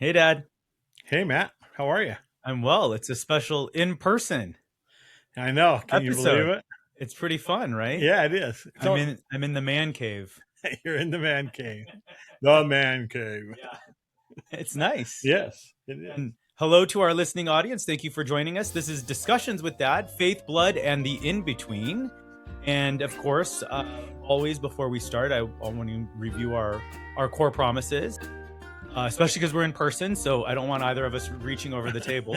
Hey, Dad. Hey, Matt, how are you? I'm well. It's a special in-person I know. Can you believe episode. it? It's pretty fun, right? Yeah, it is. I'm in the man cave. You're in the man cave. The man cave. Yeah. It's nice. Yes, it is. And hello to our listening audience. Thank you for joining us. This is Discussions with Dad, Faith, Blood, and the In-Between. And of course, always before we start, I want to review our core promises, especially because we're in person. So I don't want either of us reaching over the table.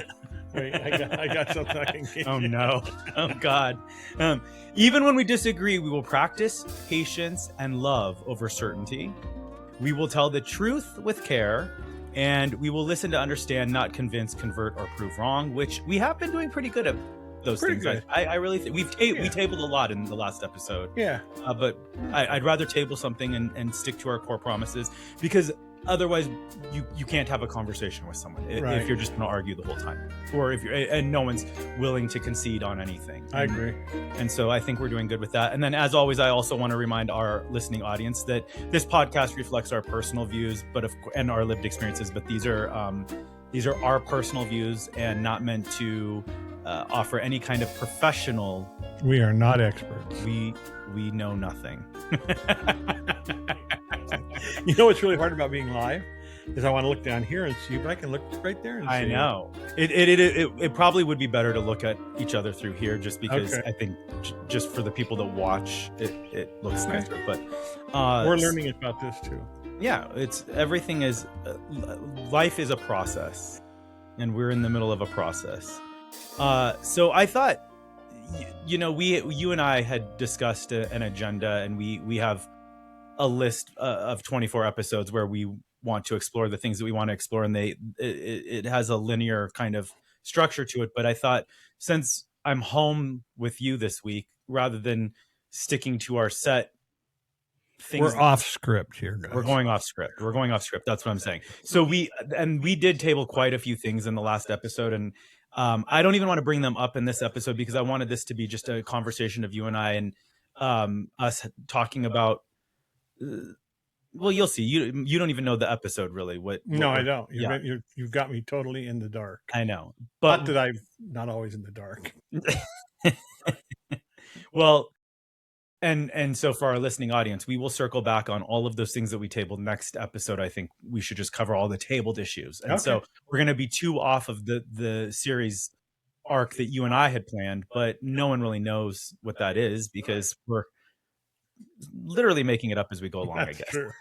Wait, I got something I can give Oh you. no. Oh God. Even when we disagree, we will practice patience and love over certainty. We will tell the truth with care, and we will listen to understand, not convince, convert, or prove wrong, which we have been doing pretty good at those Pretty things. good. I really think we tabled a lot in the last episode. Yeah. But I'd rather table something and stick to our core promises, because otherwise you can't have a conversation with someone Right. if you're just going to argue the whole time, or if you're and no one's willing to concede on anything. I agree. And so I think we're doing good with that. And then, as always, I also want to remind our listening audience that this podcast reflects our personal views, and our lived experiences. But these are our personal views and not meant to offer any kind of professional. We are not experts. We know nothing. You know what's really hard about being live is I want to look down here and see, but I can look right there and see. I know it probably would be better to look at each other through here, just because Okay. I think just for the people that watch, it looks Okay. nicer. But We're learning about this too. yeah, everything is life is a process, and we're in the middle of a process. So I thought, you and I had discussed an agenda, and we have a list of 24 episodes where we want to explore the things that we want to explore, and it has a linear kind of structure to it. But I thought, since I'm home with you this week, rather than sticking to our set things, We're off script here, guys. we're going off script. That's what I'm saying. So we did table quite a few things in the last episode, and I don't even want to bring them up in this episode, because I wanted this to be just a conversation of you and I, and us talking about. Well, you'll see. You don't even know the episode, really. No, I don't. Yeah. You've got me totally in the dark. I know, Not but that I'm not always in the dark. well, and so for our listening audience, we will circle back on all of those things that we tabled next episode. I think we should just cover all the tabled issues, and so Okay. we're going to be two off of the series arc that you and I had planned, but no one really knows what that is, because we're literally making it up as we go along, I That's guess. true.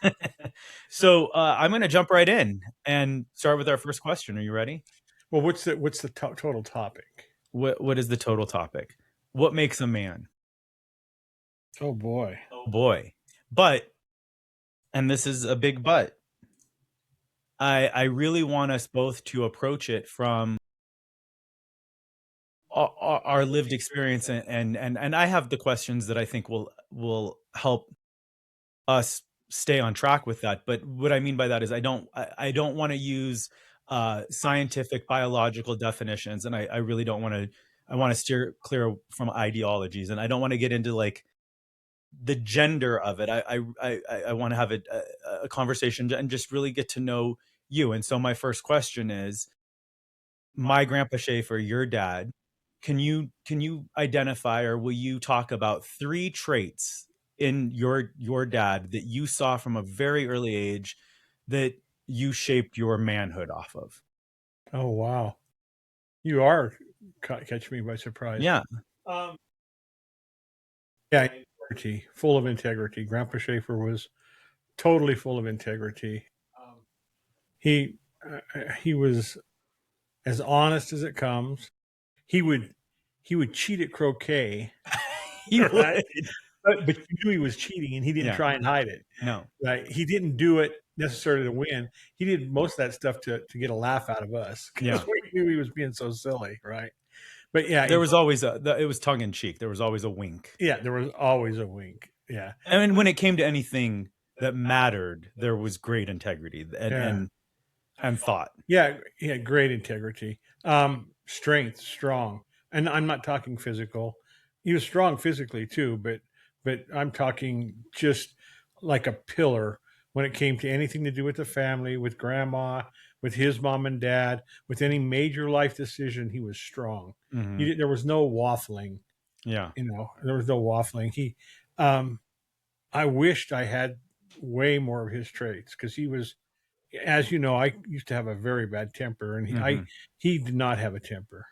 So I'm going to jump right in and start with our first question. Are you ready? Well, what's the total topic? What is the total topic? What makes a man? Oh boy. Oh boy. But, and this is a big but, I really want us both to approach it from our lived experience, and I have the questions that I think will help us stay on track with that. But what I mean by that is I don't want to use scientific biological definitions, and I really don't want to. I want to steer clear from ideologies, and I don't want to get into like the gender of it. I want to have a conversation and just really get to know you. And so my first question is, my grandpa Shaffer, your dad, can you identify, or will you talk about 3 traits in your dad that you saw from a very early age that you shaped your manhood off of? Oh wow. You are catching me by surprise. Yeah. Yeah, integrity, full of integrity. Grandpa Schaefer was totally full of integrity. He was as honest as it comes. He would cheat at croquet, He right? would. but you knew he was cheating, and he didn't Yeah. try and hide it. No. Right? He didn't do it necessarily to win. He did most of that stuff to get a laugh out of us, because Yeah. we knew he was being so silly, right? But yeah, There was always it was tongue in cheek. There was always a wink. yeah, there was always a wink. Yeah. And when it came to anything that mattered, there was great integrity and thought. Yeah, great integrity. Strength, strong. And I'm not talking physical. He was strong physically too, but I'm talking just like a pillar when it came to anything to do with the family, with grandma, with his mom and dad, with any major life decision. He was strong. Mhm. There was no waffling. Yeah. There was no waffling. Um, I wished I had way more of his traits because he was, as you know, I used to have a very bad temper, and Mhm. he did not have a temper.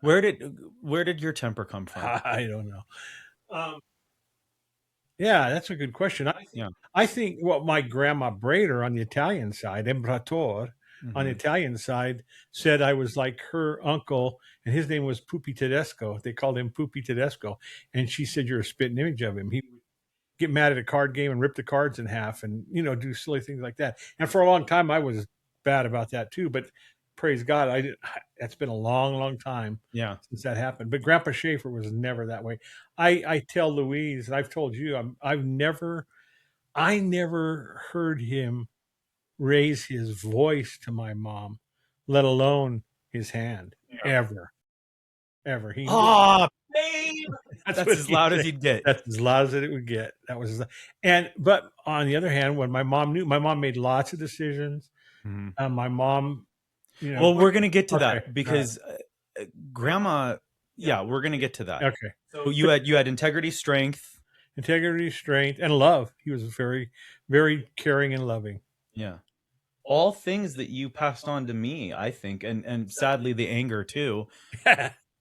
Where did your temper come from? I don't know. Um, yeah, that's a good question. Yeah. I think what my grandma Brader on the Italian side, Embrator, on the Mhm. Italian side, said I was like her uncle, and his name was Pupi Tedesco. They called him Pupi Tedesco, and she said you're a spitting image of him. He would get mad at a card game and rip the cards in half, and do silly things like that. And for a long time, I was bad about that too. But praise God, I did. That's been a long, long time Yeah. since that happened. But Grandpa Schaefer was never that way. I tell Louise, and I've told you, I never heard him raise his voice to my mom, let alone his hand, Yeah. ever, ever. "Aw, babe!" That's That's what as he loud as said. you'd get. That's as loud as it would get. That was his, but on the other hand, when my mom made lots of decisions. Mhm. My mom, Well, what? we're gonna get to Okay, that all right, because, grandma yeah, we're gonna get to that. okay. So But you had integrity, strength. integrity, strength, and love. He was very, very caring and loving. Yeah. All things that you passed on to me, I think, and sadly the anger too,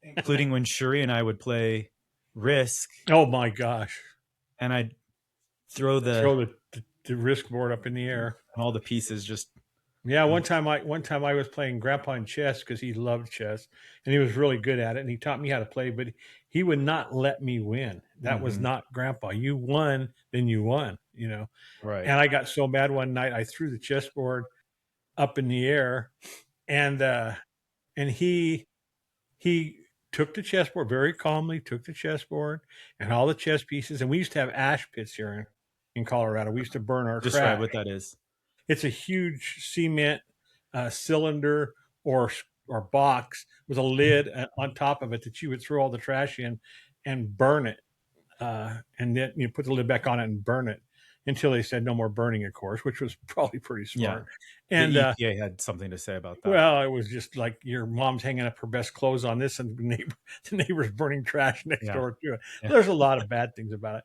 including when Shuri and I would play Risk, Oh my gosh! and I'd throw the Throw the risk board up in the and air. all the pieces just Yeah, uh, one time I was playing grandpa in chess because he loved chess and he was really good at it and he taught me how to play, but he would not let me win. That was mhm, not grandpa. You won, then you won. right. And I got so mad one night I threw the chessboard up in the air and he took the chessboard very calmly, took the chessboard and all the chess pieces, and we used to have ash pits here in Colorado. We used to burn our Describe trash. what that is. It's a huge cement cylinder or box with a lid on top of it that you would throw all the trash in and burn it, and then you put the lid back on it and burn it until they said no more burning, of course, which was probably pretty Yeah. smart. The And EPA had something to say about that. well, it was just like your mom's hanging up her best clothes on this, and the neighbor's burning trash next Yeah. door to it. Yeah. There's a lot of bad things about it,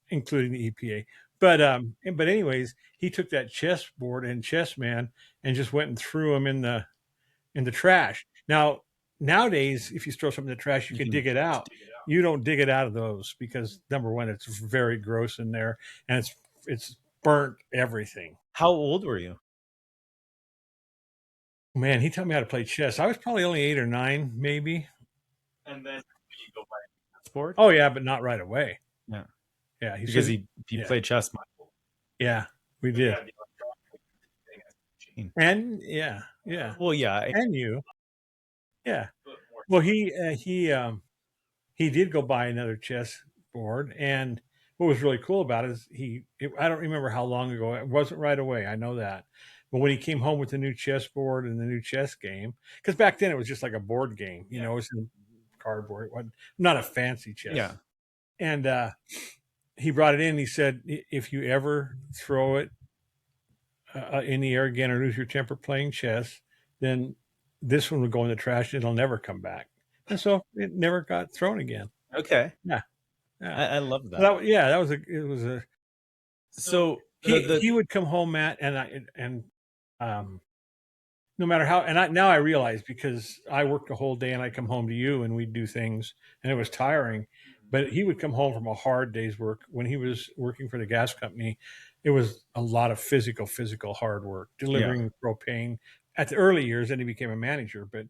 including the EPA. But anyways, he took that chessboard and chess man and just went and threw him in the trash. Now nowadays, if you throw something in the trash, you You can can dig it out. You don't dig it out of those because number one, it's very gross in there, and it's burnt everything. How old were you? Man, he taught me how to play chess. I was probably only 8 or 9, maybe. And then you go buy a sport? Oh yeah, but not right away. Yeah. Yeah, he Because said, he yeah, played chess yeah, we so he did, had the electronic machine. and yeah, yeah, Well, yeah, and you, yeah. but more Well, he did go buy another chess board, and what was really cool about it is I don't remember how long ago. It wasn't right away. I know that, but when he came home with the new chess board and the new chess game, because back then it was just like a board game, yeah. it was in cardboard. It wasn't not a fancy chess, Yeah. and he brought it in. He said, if you ever throw it in the air again or lose your temper playing chess, then this one will go in the trash and it'll never come back. And so it never got thrown again. Okay. Yeah, yeah. I love So that. yeah, that was a it was a So he would come home, Matt, and um no matter how, and now I realize because I worked a whole day and I come home to you and we'd do things and it was tiring, but he would come home from a hard day's work. When he was working for the gas company, it was a lot of physical hard work, yeah, delivering propane at the early years. Then he became a manager, but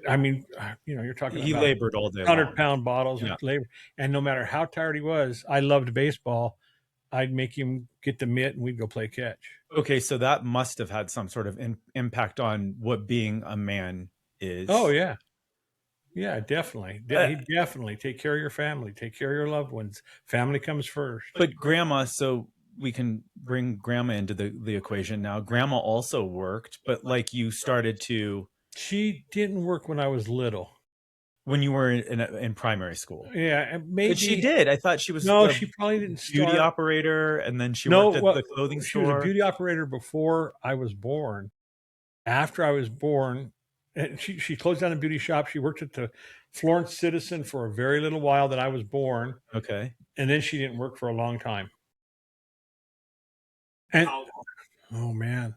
I mean, you're talking he about labored all day long. 100-pound bottles of Yeah. labor, and no matter how tired he was, I loved baseball. I'd make him get the mitt and we'd go play catch. Okay, so that must have had some sort of impact on what being a man Oh is. yeah, yeah, definitely. Uh, He definitely take care of your family, take care of your loved ones. Family comes first. but grandma, so we can bring grandma into the equation now. Grandma also worked, but like you started to She didn't work when I was little. when you were in primary school? Yeah, But she maybe. did. I thought she was No, a she probably didn't beauty start. operator, and then she No, worked at well, the clothing she was a store. beauty operator before I was born. After I was born, and she closed down a beauty shop. She worked at the Florence Citizen for a very little while that I was born, Okay. and then she didn't work for a long time. And oh man,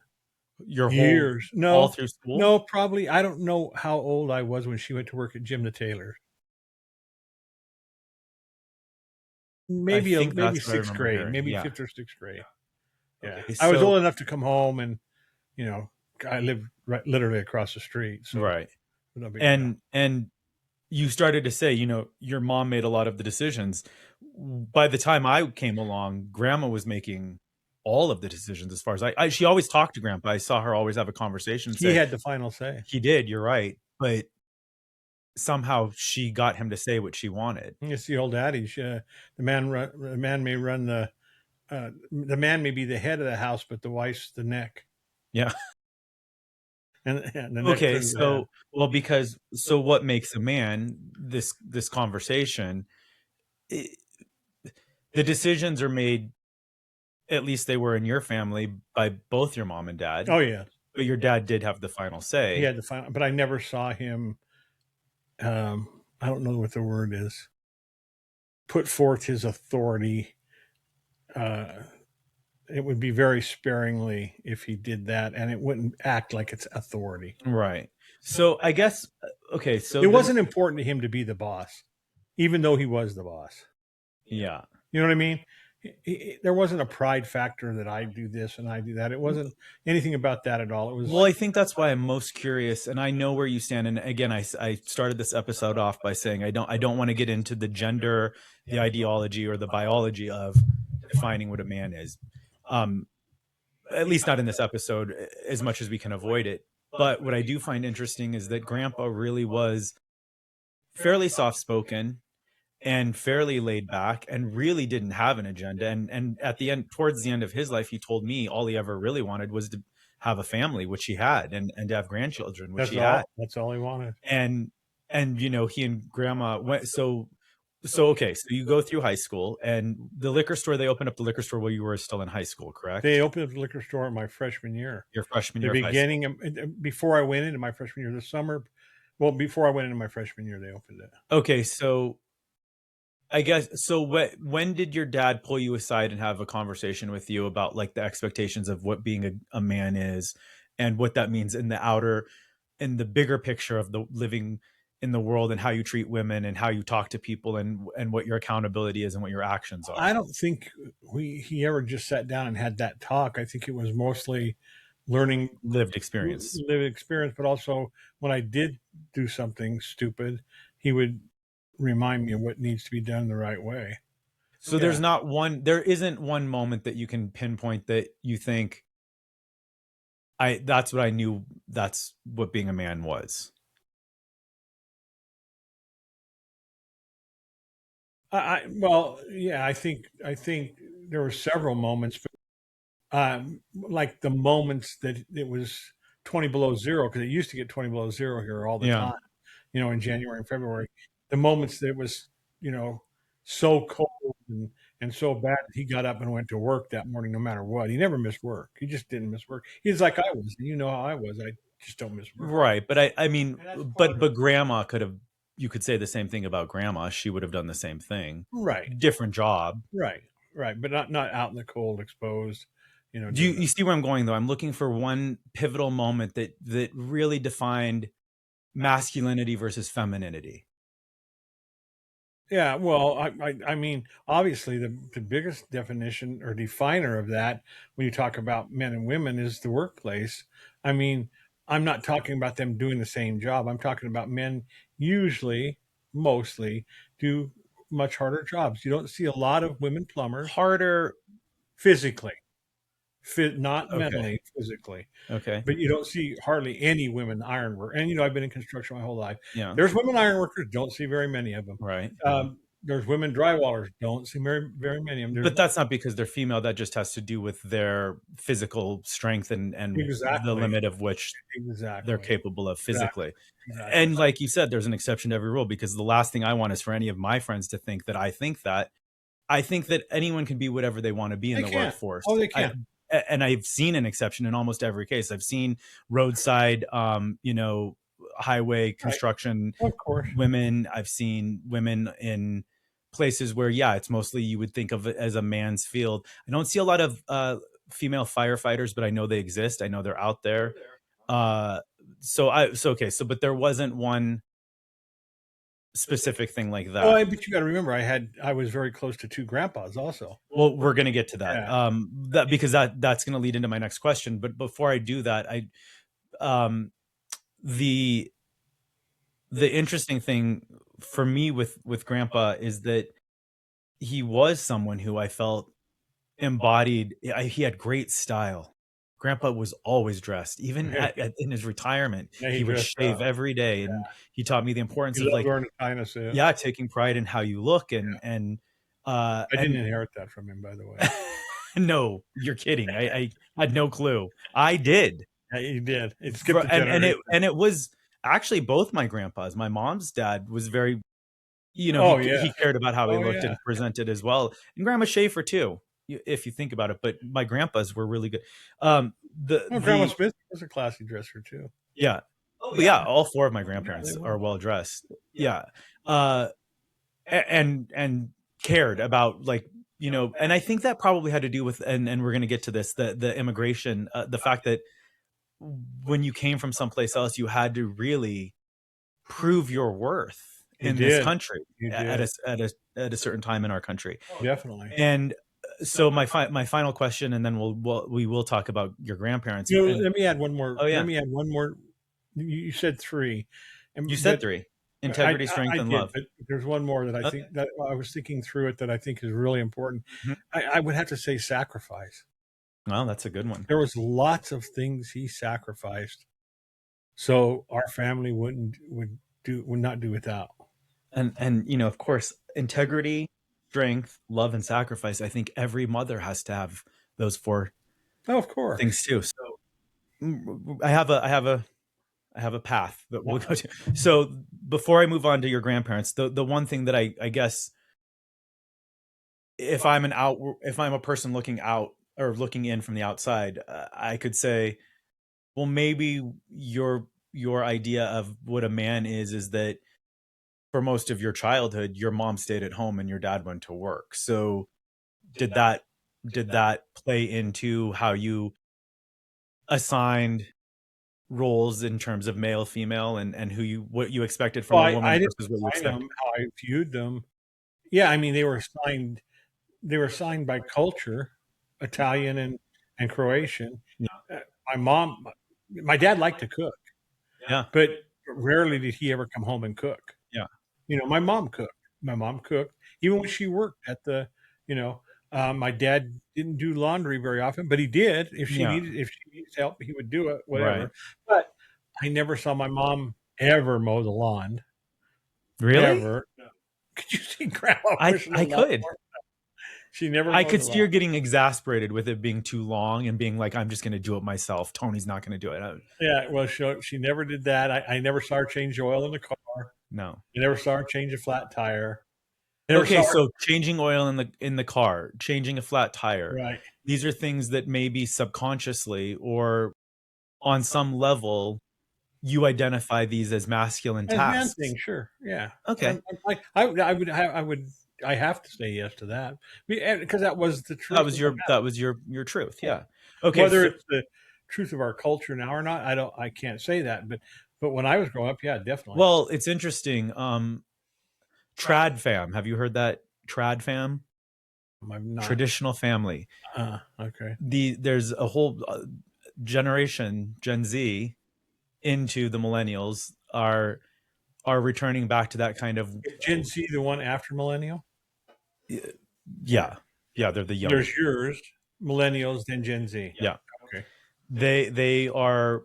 Your whole years. all No, through school? no, probably. I don't know how old I was when she went to work at Jim the Tailor. I Maybe think maybe that's what I sixth remember grade, hearing. maybe Yeah. fifth or sixth grade. Yeah, Okay, I was so old enough to come home, and you know, I lived right literally across the street, so right. no big deal. And you started to say, your mom made a lot of the decisions. By the time I came along, grandma was making all of the decisions as far as she always talked to grandpa. I saw her always have a conversation and He say, had the final say. "He did, you're right." But somehow she got him to say what she wanted. It's the old adage: the man may run the man may be the head of the house, but the wife's the neck, Yeah. and the neck Okay, turns the head. because what makes a man, this conversation, I the decisions are made, at least they were in your family, by both your mom and dad, Oh yeah, but your dad did have the final he say. had the final, but I never saw him. I don't know what the word is. Put forth his authority. Uh, it would be very sparingly if he did that, and it wouldn't act like it's authority. Right. So, I guess okay, so It then wasn't important to him to be the boss, even though he was the boss. yeah. You know what I mean? There wasn't a pride factor that I do this and I do that. It wasn't anything about that at all. It was Well, I think that's why I'm most curious, and I know where you stand, and again, I started this episode off by saying I don't wanna get into the gender, the ideology, or the biology of defining what a man is. Um, at least not in this episode, as much as we can avoid it. But what I do find interesting is that grandpa really was fairly soft spoken and fairly laid back and really didn't have an agenda. And at the end, towards the end of his life, he told me all he ever really wanted was to have a family, which he had, and to have grandchildren, which that's he had. all. That's all he wanted. And he and grandma went so okay, so you go through high school and the liquor store, they opened up the liquor store while you were still in high school, They correct? opened up the liquor store in my freshman year. Your freshman The year of high school. beginning of, before I went into my freshman year, the summer. Well, before I went into my freshman year, they opened it. Okay, so I guess so when did your dad pull you aside and have a conversation with you about, like, the expectations of what being a man is and what that means in the bigger picture of the living in the world and how you treat women and how you talk to people and what your accountability is and what your actions I are? don't think he ever just sat down and had that talk. I think it was mostly learning Lived experience. lived experience, but also when I did do something stupid, he would remind me of what needs to be done the right way. So Yeah. there isn't one moment that you can pinpoint that you think, "I that's what I knew, that's what being a man was." Well, yeah, I think there were several moments, but like the moments that it was 20 below zero, because it used to get 20 below zero here all the Yeah. time, in January and February. The moments that it was, so cold and so bad that he got up and went to work that morning no matter what. He never missed work. He just didn't miss work. He's like I was. You know how I was. I just don't miss work. Right, but I mean, And that's part of but grandma could have you could say the same thing about grandma, she would have done the same thing. right, Different job. right, right. But not out in the cold, exposed, Do you doing you that. see where I'm going though? I'm looking for one pivotal moment that really defined masculinity versus femininity. Yeah, well, I mean, obviously, the biggest definition or definer of that when you talk about men and women is the workplace. I mean, I'm not talking about them doing the same job. I'm talking about men usually, mostly, do much harder jobs. You don't see a lot of women plumbers Harder. physically, not Okay, mentally, physically. okay, But you don't see hardly any women ironwork. And I've been in construction my whole life. yeah, There's women ironworkers. Don't see very many of them. right. There's women drywallers. Don't see very many of them. but that's not because they're female, that just has to do with their physical strength and the Exactly, limit of which they're exactly, capable of exactly, physically. exactly. And like you said, there's an exception to every rule because the last thing I want is for any of my friends to think that I think that. I think that anyone can be whatever they want to be in They the can. workforce. Oh, they I can. and I've seen an exception in almost every case. I've seen roadside, highway Right. construction Of course. women. I've seen women in places where, yeah, it's mostly you would think of it as a man's field. I don't see a lot of female firefighters, but I know they exist. I know they're out there. Uh, okay. So, but there wasn't one specific thing like Well, that. but you gotta remember, I was very close to 2 grandpas also. Well, we're gonna get to that. Yeah. That because that's gonna lead into my next question. But before I do that, um the the interesting thing for me with Grandpa is that he was someone who I felt embodied. He had great style. Grandpa was always dressed, even in his retirement. Yeah, he He would dressed shave up. every day, and he taught me the He importance of loved like, wearing a China suit. yeah, taking pride in how you look I didn't and inherit that from him, by the way. no, you're kidding. I had no clue. I did. Yeah, he did. It Fro skipped a generation. and it was actually both my grandpas. My mom's dad was very, Oh, yeah. he cared about how he Oh, looked yeah. and presented as well, and Grandma Schaefer too, if you think about it, but my grandpas were really good. Well, Grandma Smith was a classy dresser too. Yeah. Oh, yeah, all 4 of my Yeah, they grandparents were. are well dressed. Yeah. Uh, and cared about, like, and I think that probably had to do with, and we're gonna get to this, the immigration, the fact that when you came from someplace else, you had to really prove your worth You in this did. country You at did. at a certain time in our country. Definitely. And so my final question, and then we will talk about your grandparents. And Let me add one more. oh Let yeah, me add one more. You said 3, you and said but 3: I integrity, strength, I and did, love. but there's one more that I think Okay. that I was thinking through it that I think is really important. Mhm. I would have to say sacrifice. Well, that's a good one. There was lots of things he sacrificed, so our family would not do without. And of course, integrity, strength, love, and sacrifice. I think every mother has to have those 4 Oh, of course. things too. So I have a path that we'll go to. So before I move on to your grandparents, the one thing that I guess, if I'm a person looking out or looking in from the outside, I could say, well, maybe your idea of what a man is that for most of your childhood, your mom stayed at home and your dad went to work. So did that did that play into how you assigned roles in terms of male, female, and who you what you expected from Well, a I woman didn't versus what you assign expect? them how I viewed them. Yeah, I mean, they were assigned by culture, Italian and Croatian. Yeah, Uh, my dad liked to cook, yeah, but rarely did he ever come home and cook. yeah, My mom cooked. My mom cooked even when she worked at the, you know, my dad didn't do laundry very often, but he did. yeah, If she needs help, he would do it, right. whatever. But I never saw my mom ever mow the lawn, Really? ever. Could you see grandma pushing the I lawn? could. She never I mowed could the see her lawn. getting exasperated with it being too long and being like, "I'm just gonna do it myself. Tony's not gonna do it." Yeah, well, she never did that. I never saw her change oil in the car. No. I never saw her change a flat tire. I never Okay, saw her. so changing oil in the car, changing a flat tire, Right. these are things that maybe subconsciously or on some level, you identify these as masculine As man tasks. thing, sure. Yeah. Okay. I have to say yes to that because that was the truth of the matter. That was your truth, Yeah. yeah. Okay, Whether so it's the truth of our culture now or not, I can't say that. But when I was growing up, yeah, definitely. well, it's interesting, trad fam, have you heard that? Trad fam? I'm not. Traditional family. Okay. There's a whole, generation, Gen Z, into the millennials are returning back to that kind of Is Gen Z the one after millennial? yeah. Yeah, they're the young. There's yours, millennials, then Gen Z. Yeah. Okay. They are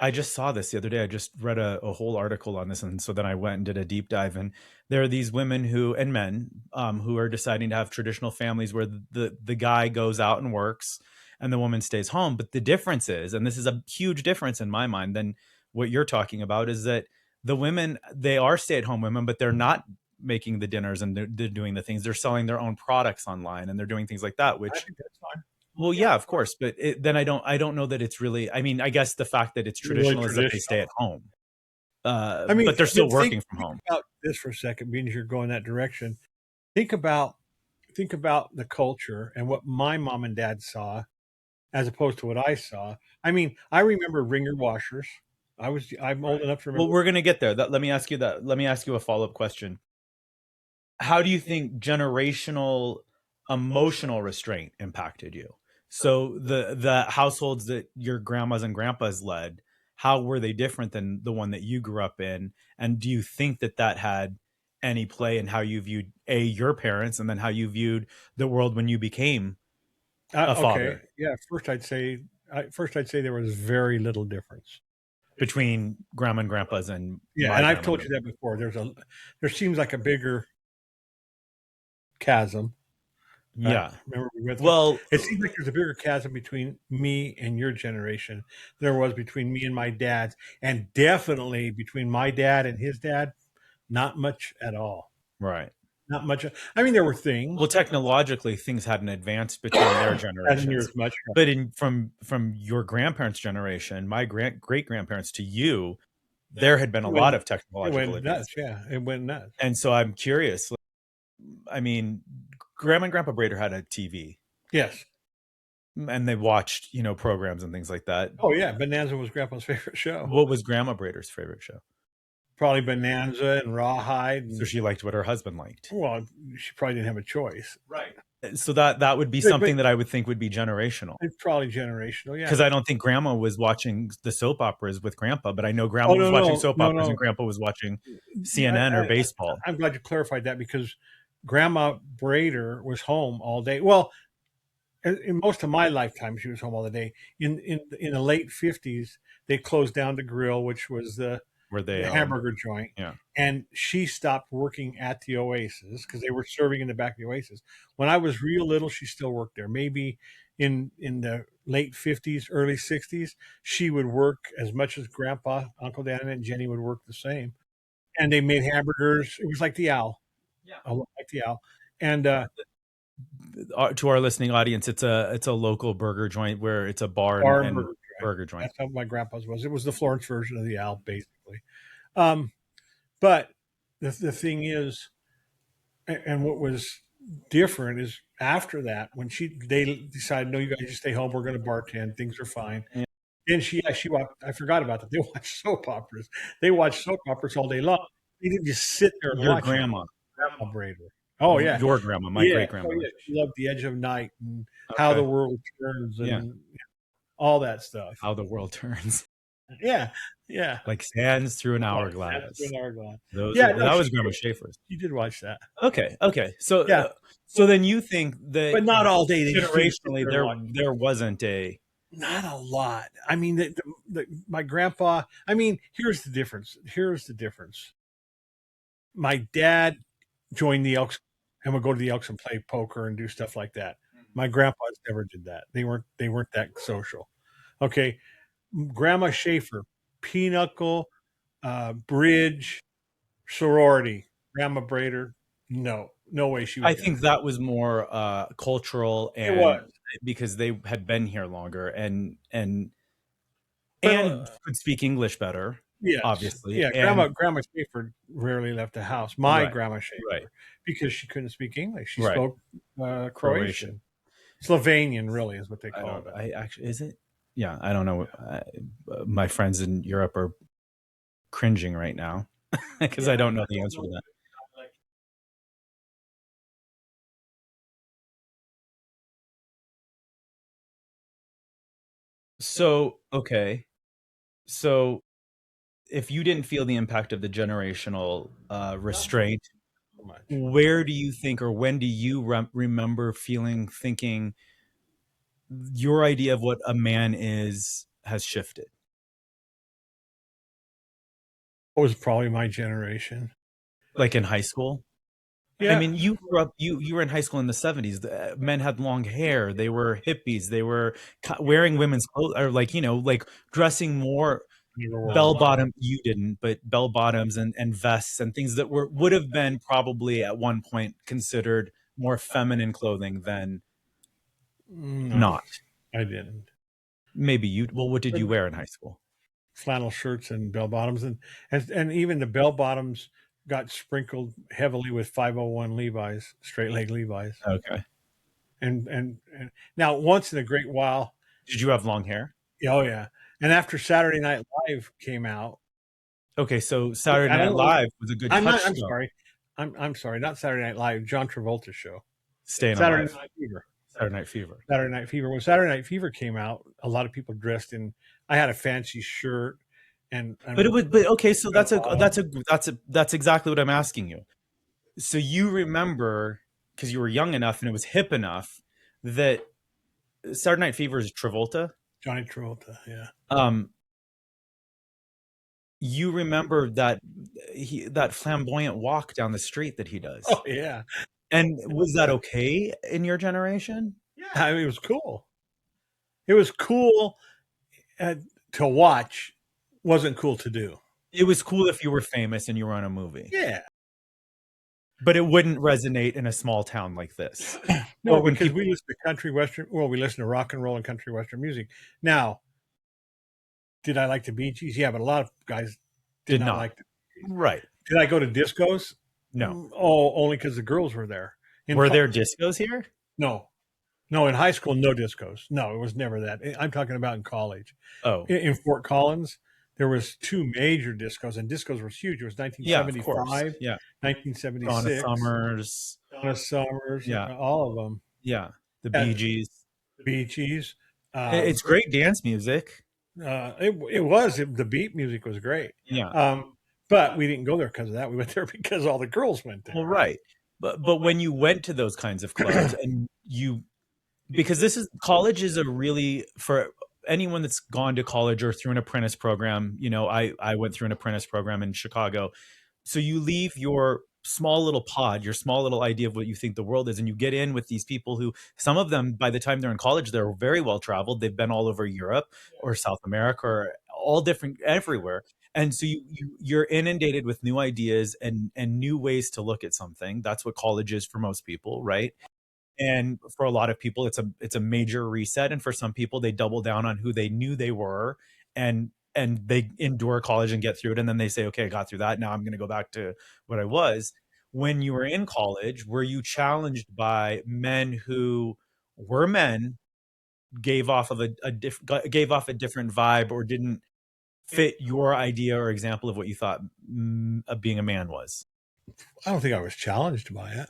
I just saw this the other day. I just read a whole article on this, and so then I went and did a deep dive. And there are these women who and men who are deciding to have traditional families where the guy goes out and works, and the woman stays home. But the difference is, and this is a huge difference in my mind than what you're talking about, is that the women, they are stay at home women, but they're not making the dinners and they're doing the things. They're selling their own products online and they're doing things like that, I which think that's fine. well, Yeah, yeah, of course, but then I don't know that it's really. I mean, I guess the fact that it's really traditional is that they stay traditional. at home, I mean, but they're but still working from think home. about this for a second, being as you're going that direction. Think about think about the culture and what my mom and dad saw as opposed to what I saw. I mean, I remember ringer washers. I'm old Right. enough to Well, remember. we're gonna get there. Let me ask you that. Let me ask you a follow up question. How do you think generational emotional restraint impacted you? So the households that your grandmas and grandpas led, how were they different than the one that you grew up in? And do you think that that had any play in how you viewed your parents, and then how you viewed the world when you became a Okay, father, yeah. First I'd say there was very little difference. between grandma and grandpas and Yeah, my and I've grandma and told you that before. There seems like a bigger chasm. Right? yeah. Remember we went through. Well, It seems like there's a bigger chasm between me and your generation than there was between me and my dad's, and definitely between my dad and his dad. Not much at all. right. Not much. I mean, there were Well, things. technologically, things hadn't advanced between their Hasn't near generations, as much. but in from your grandparents' generation, my great grandparents to you, there had been a It lot went, of it technological went nuts. advancement, Yeah, it went nuts. and so I'm curious. I mean, grandma and grandpa Brader had a TV, Yes. and they watched programs and things like that. Oh yeah, Bonanza was Grandpa's favorite show. What was grandma Brader's favorite show? Probably Bonanza and Rawhide, So and she liked what her husband liked. well, she probably didn't have a choice. Right. So that would be But something that I would think would be generational. it's probably generational. Yeah. Because I don't think grandma was watching the soap operas with grandpa, but I know Oh grandma was no, watching no, soap no, operas and no. grandpa was watching I, CNN or I, baseball. I'm glad you clarified that because Grandma Brader was home all day. Well, in most of my lifetime, she was home all the day. In the late 50s, they closed down the grill, which was Were they the hamburger joint, yeah. and she stopped working at the Oasis because they were serving in the back of the Oasis. When I was real little, she still worked there. Maybe in the late 50s, early 60s, she would work as much as Grandpa, Uncle Dan, and Jenny would work the same. And they made hamburgers. It was like the Owl, Yeah. a lot like the Owl, and To our listening audience, it's a local burger joint where it's a bar and, bar and and burger joint. burger joint. That's how my grandpa's was. It was the Florence version of the Owl, basically. Um, but the thing is, and what was different is after that, when they decided, no, you guys just stay home. We're going to bartend. Things are fine. Yeah. Then she watched. I forgot about that. They watched soap operas. They watched soap operas all day long. They didn't just sit there and Your watch them. grandma, Grandma Brader. Oh yeah, your grandma, my yeah. great Oh grandmother. yeah. She loved The Edge of Night and How the Okay. World Turns Yeah. and all that stuff. How the world turns Yeah, yeah. like sands through an Like that's hourglass. been our glass. Those Yeah, are no, that was grandma Schaefer's. she did watch that. Okay. Okay. So Yeah, so then you think that but not all day. They just didn't sit generationally there and watch. there wasn't a Not a lot. I mean, my grandpa. I mean, here's the difference. Here's the difference. My dad joined the Elks and would go to the Elks and play poker and do stuff like that. My grandpas never did that. They weren't that social. Okay, Grandma Schaefer, pinochle, bridge, sorority. Grandma Brader, no, no way she was I gonna. think that was more cultural, It was, and because they had been here longer but and could speak English better, yes, obviously, yeah. and Grandma Schaefer rarely left the house. My right, Grandma right, Schaefer, because she couldn't speak English. She right. spoke Croatian. Croatian, Slovenian, really is what they I called don't. it. I actually is it? Yeah, I don't know. My friends in Europe are cringing right now because Yeah, I don't I know the don't answer to know. that. Like, So okay, so if you didn't feel the impact of the generational not restraint, so much. where do you think, or when do you remember thinking your idea of what a man is has shifted? was probably my generation. Like in high school? I Yeah, mean, you grew up you were in high school in the '70s. The men had long hair. They were hippies. They were wearing women's clothes, or like, like dressing more never wore bell them. bottom. You didn't, but bell bottoms and vests and things that would have been probably at one point considered more feminine clothing than No, not. I didn't. Maybe you. Well, what did you wear in high school? Flannel shirts and bell bottoms, and even the bell bottoms got sprinkled heavily with 501 Levi's, straight leg Levi's. Okay. And now once in a great while, Did you have long hair? oh yeah. And after Saturday Night Live came out, Okay, so Saturday I Night don't know. Live was a good I'm touchstone. sorry. I'm sorry, not Saturday Night Live, John Travolta's show. Staying Saturday alive. Night Fever. Saturday Night Fever. Saturday Night Fever. When Saturday Night Fever came out, a lot of people dressed in. I had a fancy shirt But it and would, but okay, so bell bottom. that's exactly what I'm asking you. So you remember, because you were young enough and it was hip enough, that Saturday Night Fever is Travolta. Johnny Travolta. Yeah. Um, you remember that flamboyant walk down the street that he does. Oh yeah. And was that okay in your generation? Yeah. I mean, it was cool. It was cool uh, to watch. Wasn't cool to do. It was cool if you were famous and you were on a movie, Yeah. but it wouldn't resonate in a small town like this. No, Or when because people we listen to country western. Well, we listen to rock and roll and country western music. Now, did I like the Bee Gees? Yeah, but a lot of guys did did not not. like the Bee Gees. Right. Did I go to discos? No. Oh, only because the girls were there. In Were co- there discos here? no, no, in high school, no discos. No, it was never that. I'm talking about in college. Oh, In Fort Collins, there was two major discos, and discos were huge. It was yeah, of course. 1975, Yeah. Donna 1976, Summers. Donna Summers, Yeah. all of them. Yeah. The Bee At Gees. Bee Gees. It's great dance music. The beat music was great. Yeah. But we didn't go there because of that. We went there because all the girls went Well, there. right. But when you went to those kinds of clubs and you, because this is college is a really, for anyone that's gone to college or through an apprentice program, I went through an apprentice program in Chicago. So you leave your small little pod, your small little idea of what you think the world is, and you get in with these people who, some of them, by the time they're in college, they're very well traveled. They've been all over Europe or South America or all different everywhere. And so you're inundated with new ideas and new ways to look at something. That's what college is for most people, right? And for a lot of people, it's a major reset, and for some people, they double down on who they knew they were, and they endure college and get through it, and then they say, "Okay, I got through that. Now I'm going to go back to what I was." When you were in college, were you challenged by men who were men, gave off a different vibe, or didn't fit your idea or example of what you thought of being a man was? I don't think I was challenged by it.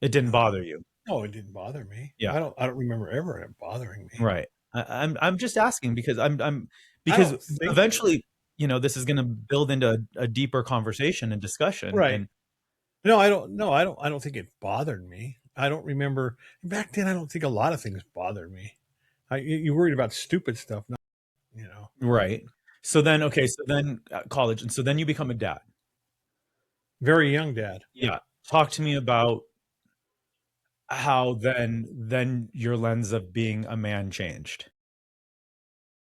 It didn't bother you. No, it didn't bother me. Yeah. I don't remember ever it bothering me. Right. I'm just asking because I because don't think eventually, this is going to build into a deeper conversation and discussion. right. And No, I don't. No, I don't think it bothered me. I don't remember back then. I don't think a lot of things bothered me. You worried about stupid stuff, not you know. right. So then, okay, so then college, and so then you become a dad. Very young dad. Yeah. Talk to me about how then your lens of being a man changed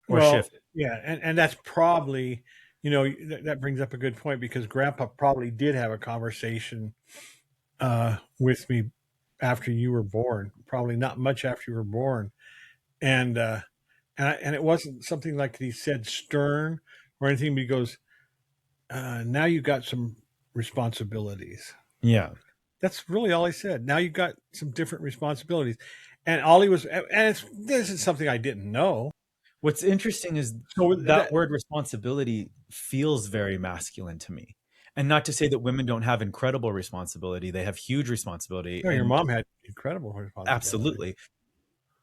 or Well, shifted. yeah, and that's probably that brings up a good point because Grandpa probably did have a conversation with me after you were born. Probably not much after you were born, and and it wasn't something like he said stern or anything. But he goes, "Now you got some responsibilities." Yeah. That's really all he said. Now you got some different responsibilities, and all he was, and this is something I didn't know. What's interesting is So that that word responsibility feels very masculine to me. And not to say that women don't have incredible responsibility, they have huge responsibility, your and mom had incredible responsibility. absolutely.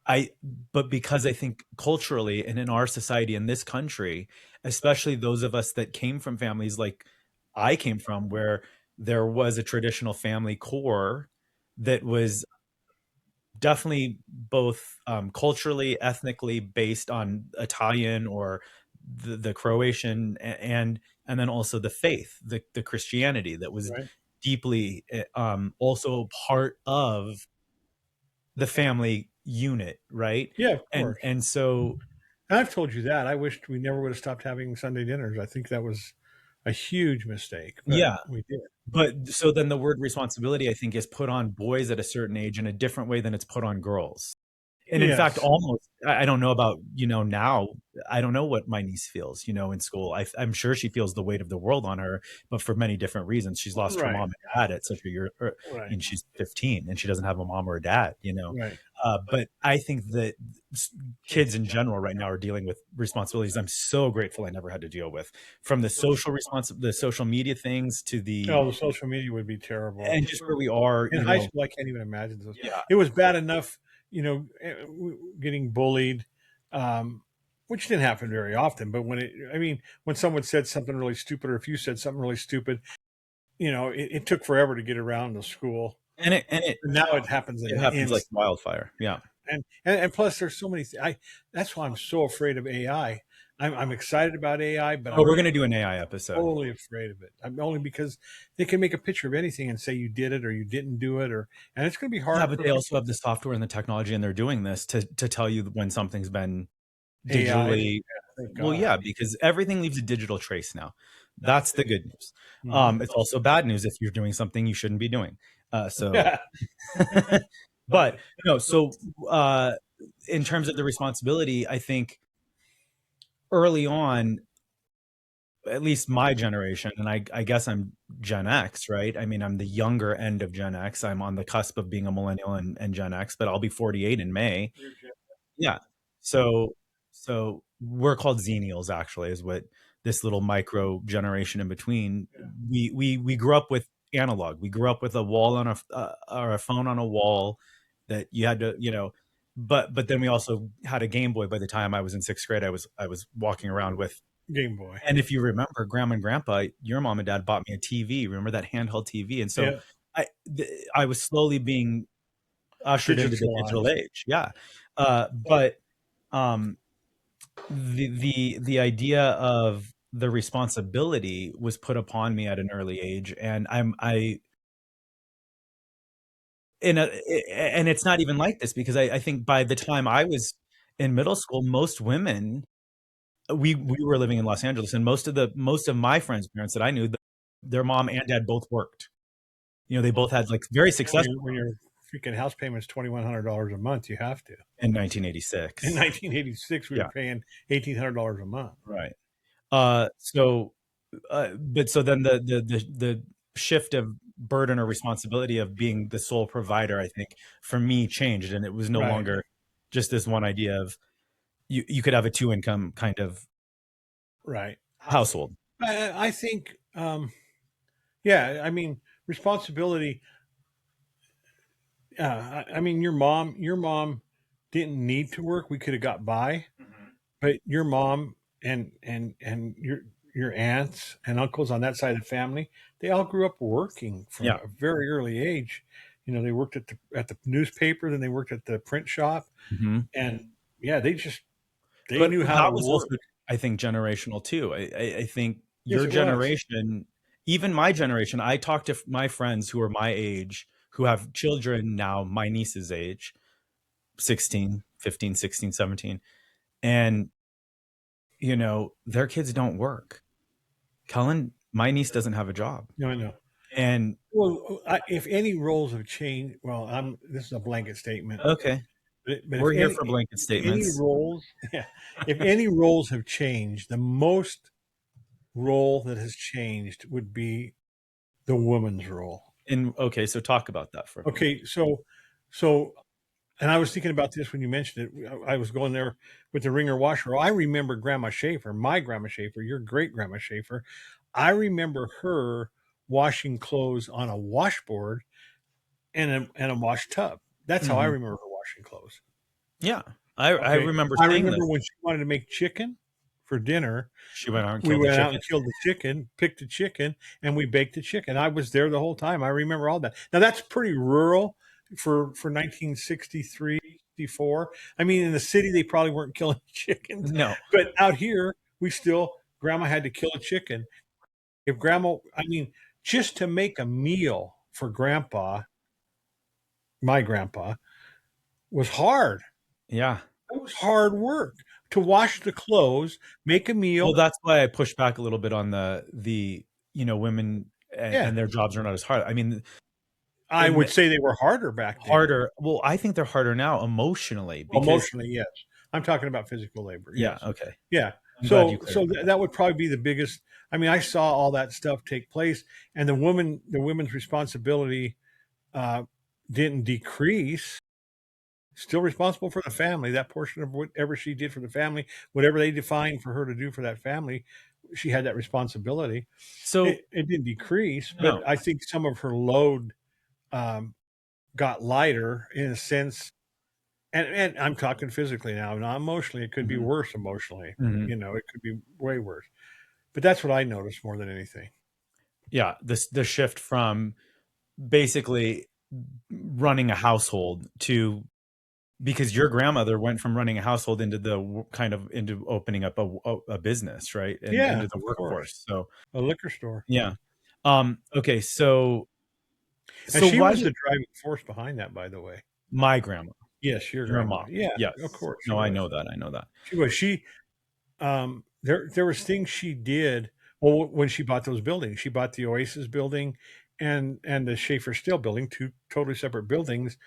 I but because I think culturally and in our society in this country, especially those of us that came from families like I came from, where there was a traditional family core that was definitely both culturally, ethnically based on Italian or the Croatian and then also the faith, the Christianity that was Right. deeply also part of the family unit, right? Yeah, of And course. and so And I've told you that. I wished we never would have stopped having Sunday dinners. I think that was a huge mistake, but yeah, we did. but so then the word responsibility I think is put on boys at a certain age in a different way than it's put on girls. And in fact, Yes. almost I don't know about, now, I don't know what my niece feels, in school. I'm sure she feels the weight of the world on her, but for many different reasons. She's lost her Right. mom and dad at such a year, Right. she's 15 and she doesn't have a mom or a dad. Right. But I think that kids in general right now are dealing with responsibilities I'm so grateful I never had to deal with, from the social media things to Oh, the social media would be terrible. and just where we are, In high school, I can't even imagine those. yeah. It was bad enough, getting bullied, which didn't happen very often. But when someone said something really stupid, or if you said something really stupid, it took forever to get around to school. And And now it happens in it an happens like instant. wildfire. Yeah. And plus, there's so many. That's why I'm so afraid of AI. I'm excited about AI, but Oh, I'm we're gonna do an AI episode. totally afraid of it. I'm only because they can make a picture of anything and say you did it or you didn't do it, and it's going to be Yeah, hard but for they also people. have the software and the technology, and they're doing this to tell you when something's been AI, digitally. thank Well, God. yeah, because everything leaves a digital trace now. That's the good news. Hmm. It's also bad news if you're doing something you shouldn't be doing. So, Yeah, but no, so uh, in terms of the responsibility, I think early on, at least my generation, and I guess I'm Gen X, right? I mean, I'm the younger end of Gen X. I'm on the cusp of being a millennial and Gen X, but I'll be 48 in May. Yeah. So so we're called Xennials actually is what this little micro generation in between. We grew up with analog. We grew up with a wall on a or a phone on a wall that you had to, but then we also had a Game Boy by the time I was in 6th grade. I was walking around with, Game Boy. and if you remember, grandma and grandpa, your mom and dad bought me a TV. Remember that handheld TV? And so Yeah, I was slowly being ushered into the digital digitalized. age. Yeah. But um the idea of the responsibility was put upon me at an early age, and I in a and it's not even like this because I think by the time I was in middle school, most women, we were living in Los Angeles, and most of my friends' parents that I knew, their mom and dad both worked. They both had like very successful When your freaking house payment's $2,100 a month, you have to. in In 1986. 1986, we were Yeah, paying $1,800 a month. right. So but so then the shift of burden or responsibility of being the sole provider, I think, for me changed, and it was no Right. longer just this one idea of you could have a two income kind of Right. household. I think, yeah, I mean, responsibility. I mean, your mom didn't need to work. We could have got by, Mhm. but your mom and your aunts and uncles on that side of the family, they all grew up working from Yeah. a very early age. They worked at the newspaper, then they worked at the print shop, Hmm. and yeah, they But knew how to that was also, work. I think, generational too. I think Yes, your it was. generation, even my generation, I talk to my friends who are my age, who have children now, my niece's age, 16, 15, 16, 17, and their kids don't work. Kellen, my niece doesn't have a job. No, I know. And Well, if any roles have changed, well, this is a blanket statement, okay, but if we're here for blanket any statements. roles, yeah, if any roles have changed, the most role that has changed would be the woman's role. And okay, so talk about that for a minute. Okay, so, and I was thinking about this when you mentioned it. I was going there with the wringer washer. I remember Grandma Schaefer, my Grandma Schaefer, your great Grandma Schaefer. I remember her washing clothes on a washboard and a wash tub. That's how I Mhm. remember her washing clothes. Yeah, I Okay. remember I seeing remember this. when she wanted to make chicken for dinner, She went out and we killed the went out chicken. and killed the chicken, picked the chicken, and we baked the chicken. I was there the whole time. I remember all that. Now that's pretty rural for 1963, 64. I mean, in the city they probably weren't killing chickens, No, but out here we still grandma had to kill a chicken. If grandma, I mean, just to make a meal for grandpa, my grandpa, was hard. Yeah. It was hard work to wash the clothes, make a Well, meal. that's why I push back a little bit on the, women Yeah. and their jobs are not as hard. I mean, I in would say they were harder back then. harder well, I think they're harder now emotionally because Emotionally, yes. I'm talking about physical labor, yeah, yes. okay. Yeah. I'm glad you So clarified that. that would probably be the biggest. I mean, I saw all that stuff take place, and the woman's responsibility uh, didn't decrease. Still responsible for the family. That portion of whatever she did for the family, whatever they defined for her to do for that family, she had that responsibility. So It didn't decrease, but no. I think some of her load um, got lighter in a sense. And I'm talking physically now, not emotionally. It could be Mhm, worse emotionally. mhm. You know, it could be way worse. But that's what I noticed more than anything. Yeah, the shift from basically running a household to because your grandmother went from running a household into the kind of into opening up a business, right? And Yeah, into the of course. workforce. So, A liquor store. yeah. Okay, so And so she why was do the driving force behind that, by the way. my grandma, Yes, your your grandma. mom. Yeah, of Yes. course she No, I was. know that. I know that. She was. There was things she did. Well, when she bought those buildings, she bought the Oasis building and the Shaffer Steel building, two totally separate buildings.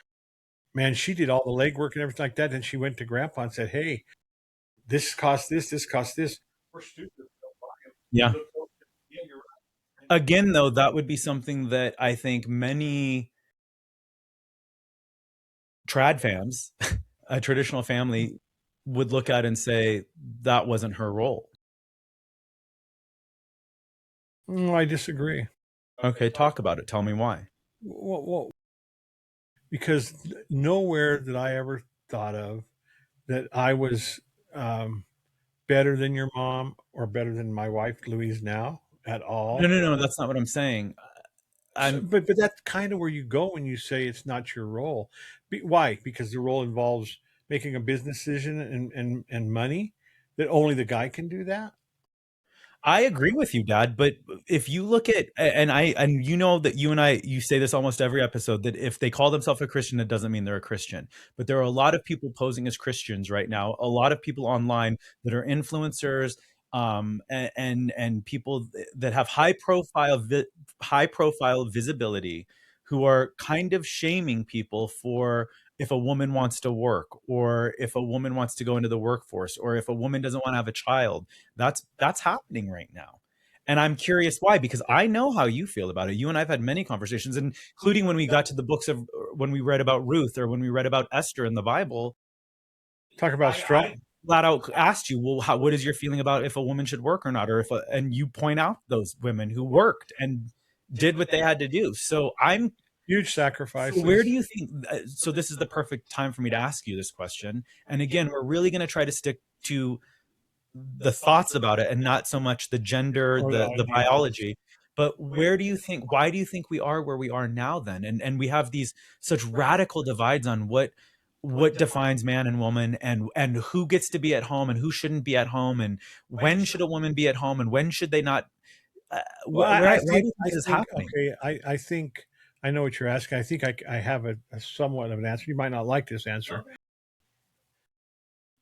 Man, she did all the legwork and everything like that. Then she went to Grandpa and said, "Hey, this costs this. This costs this." We're stupid. Don't buy 'em. He Yeah. looked over. Yeah, you're right. Again, though, that would be something that I think many trad fams, a traditional family, would look at and say that wasn't her role. No, I disagree. Okay, talk about it. Tell me why. Well, because nowhere that I ever thought of that I was um, better than your mom or better than my wife Louise now at No, all. no, no, that's not what I'm saying. So, I'm but that's kind of where you go when you say it's not your role. Why? Because the role involves making a business decision and money. That only the guy can do that. I agree with you, Dad, but if you look at and you know that you and I you say this almost every episode that if they call themselves a Christian, it doesn't mean they're a Christian. But there are a lot of people posing as Christians right now, a lot of people online that are influencers, and people that have high profile visibility who are kind of shaming people for if a woman wants to work or if a woman wants to go into the workforce or if a woman doesn't want to have a child that's happening right now. And I'm curious why, because I know how you feel about it. You and I've had many conversations, including when we got to the books of when we read about Ruth or when we read about Esther in the Bible. Talk about I strong. flat out asked you, well, what is your feeling about if a woman should work or not, or and you point out those women who worked and did what they had to do. Huge So where do sacrifices. you think? So this is the perfect time for me to ask you this question. And again, we're really going to try to stick to the thoughts about it and not so much the gender, Or the the ideas. biology. But where do you think why do you think we are where we are now then? And we have these such radical divides on what defines man and woman and who gets to be at home and who shouldn't be at home and when should a woman be at home and when should they not Well, why do you think this is happening? okay. I think I know what you're asking. I think I have a somewhat of an answer. You might not like this answer.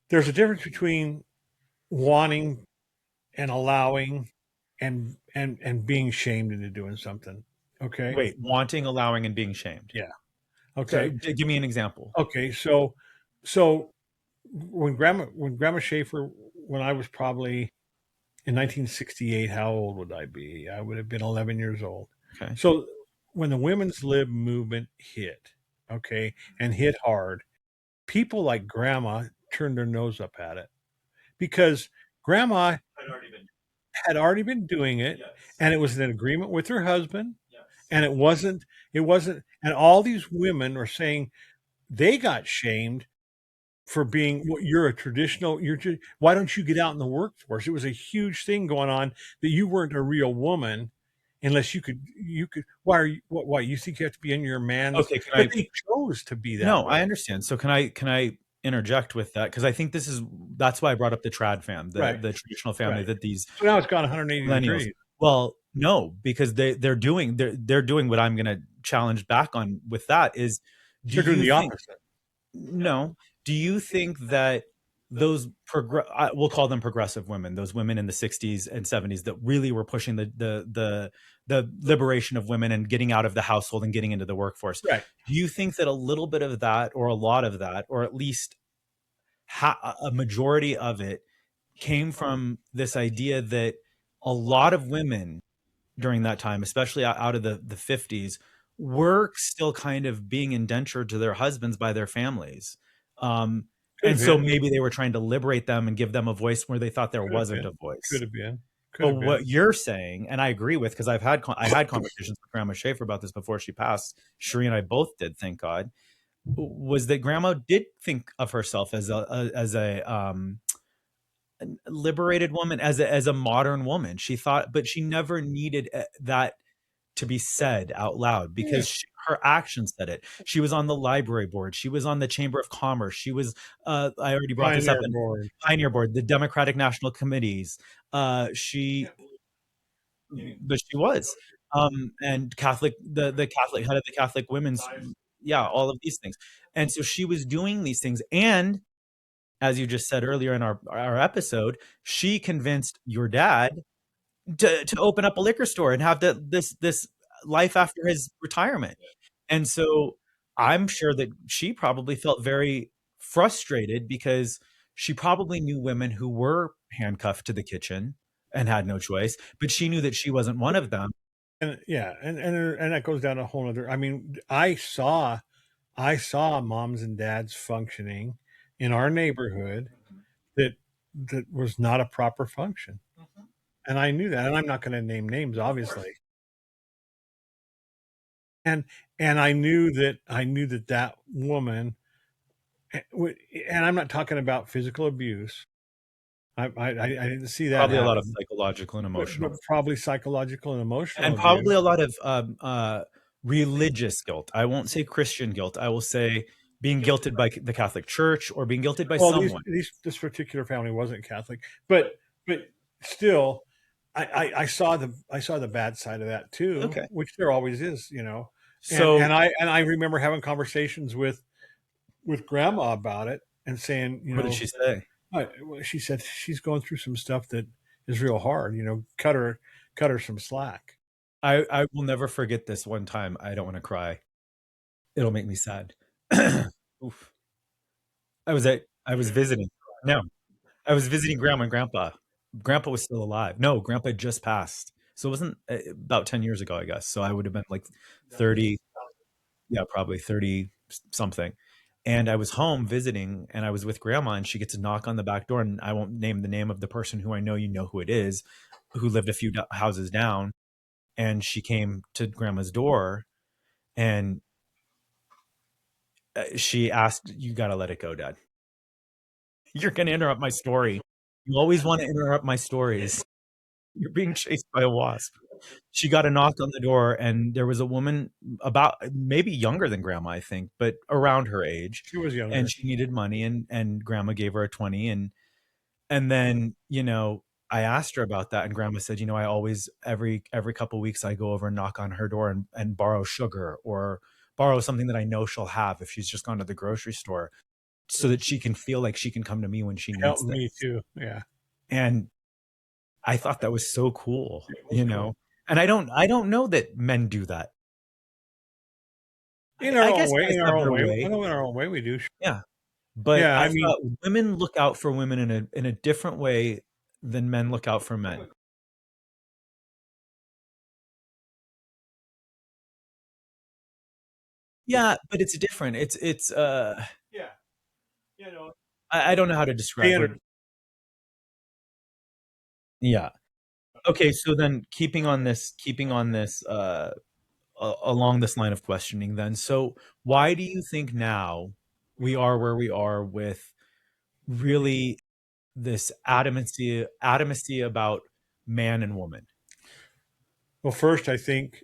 There's a difference between wanting and allowing and being shamed into doing something. Okay. Wait, wanting, allowing, and being shamed. Yeah. So Okay. give me an example. Okay. So when Grandma Schaefer, when I was probably in 1968, how old would I be? I would have been 11 years old. Okay. So when the women's lib movement hit, okay, and hit hard, people like Grandma turned their nose up at it because Grandma had already been doing it, and it was an agreement with her husband, and it wasn't, and all these women are saying they got shamed for being well, you're a traditional you're just why don't you get out in the workforce? It was a huge thing going on that you weren't a real woman unless you could why are you why you think you have to be in your man's Okay, can but I they chose to be that No, I way. understand. So can I interject with that because I think that's why I brought up the trad fam, Right, the traditional family right. that these So now it's gone 180 millennials. degrees. Well, no, because they're doing what I'm gonna challenge back on with that is, do They're doing you the think opposite. no. Do you think that we'll call them progressive women, those women in the 60s and 70s that really were pushing the liberation of women and getting out of the household and getting into the workforce. Right. Do you think that a little bit of that or a lot of that or at least a majority of it came from this idea that a lot of women during that time, especially out of the 50s, were still kind of being indentured to their husbands by their families. Um, Could have and so been. maybe they were trying to liberate them and give them a voice where they thought there Could have wasn't been. a voice. Could have been. Could But have been. what you're saying, and I agree with, because I had conversations with Grandma Schaefer about this before she passed. Sheree and I both did, thank God. Was that Grandma did think of herself as a liberated woman, as a modern woman. She thought, but she never needed that to be said out loud Yeah. because her actions said it. She was on the library board. She was on the Chamber of Commerce. She was, I already brought this up, Pioneer in board. Pioneer Board, the Democratic National Committees. She, but she was, and Catholic, the Catholic head of the Catholic Women's, yeah, all of these things. And so she was doing these things. And as you just said earlier in our episode, she convinced your dad to open up a liquor store and have this life after his retirement. And so I'm sure that she probably felt very frustrated because she probably knew women who were handcuffed to the kitchen and had no choice, but she knew that she wasn't one of them. And yeah, and that goes down a whole other. I mean, I saw moms and dads functioning in our neighborhood that was not a proper function, and I knew that. And I'm not going to name names, obviously. And I knew that that woman, and I'm not talking about physical abuse. I didn't see that Probably a lot of happen, psychological and but emotional, probably psychological and emotional and abuse. probably a lot of religious guilt. I won't say Christian guilt. I will say being guilted by the Catholic Church or being guilted by Well, these someone. these this particular family wasn't Catholic, but still, I saw the bad side of that too, Okay. which there always is, you know. And So and I remember having conversations with grandma about it and saying, what did she say? well, she said she's going through some stuff that is real hard, cut her some slack. I will never forget this one time. I don't want to cry. It'll make me sad. Oof. I was visiting. No, I was visiting grandma and grandpa. Grandpa was still alive. No, grandpa had just passed. So it wasn't about 10 years ago, I guess. So I would have been like 30, yeah, probably 30 something. And I was home visiting and I was with grandma and she gets a knock on the back door and I won't name the name of the person who I know you know who it is, who lived a few houses down. And she came to grandma's door and she asked, "You got to let it go, dad. You're going to interrupt my story. You always want to interrupt my stories. You're being chased by a wasp." She got a knock on the door, and there was a woman about maybe younger than grandma, I think, but around her age, She was and younger. she needed money, and grandma gave her a 20, and then I asked her about that, and grandma said, I always every couple weeks I go over and knock on her door and borrow sugar or borrow something that I know she'll have if she's just gone to the grocery store so that she can feel like she can come to me when she Help needs me things. too. Yeah, And I thought that was so cool, it was cool. And I don't know that men do that. In I our own guess way, guys in our have own their way. I way. know in our own way we do. Yeah. But Yeah, I I mean, thought women look out for women in a different way than men look out for men. Yeah, but it's different. It's yeah, you know, I don't know how to describe they what. under Yeah. Okay, so then keeping on this along this line of questioning then. So why do you think now we are where we are with really this adamancy about man and woman? well, first I think,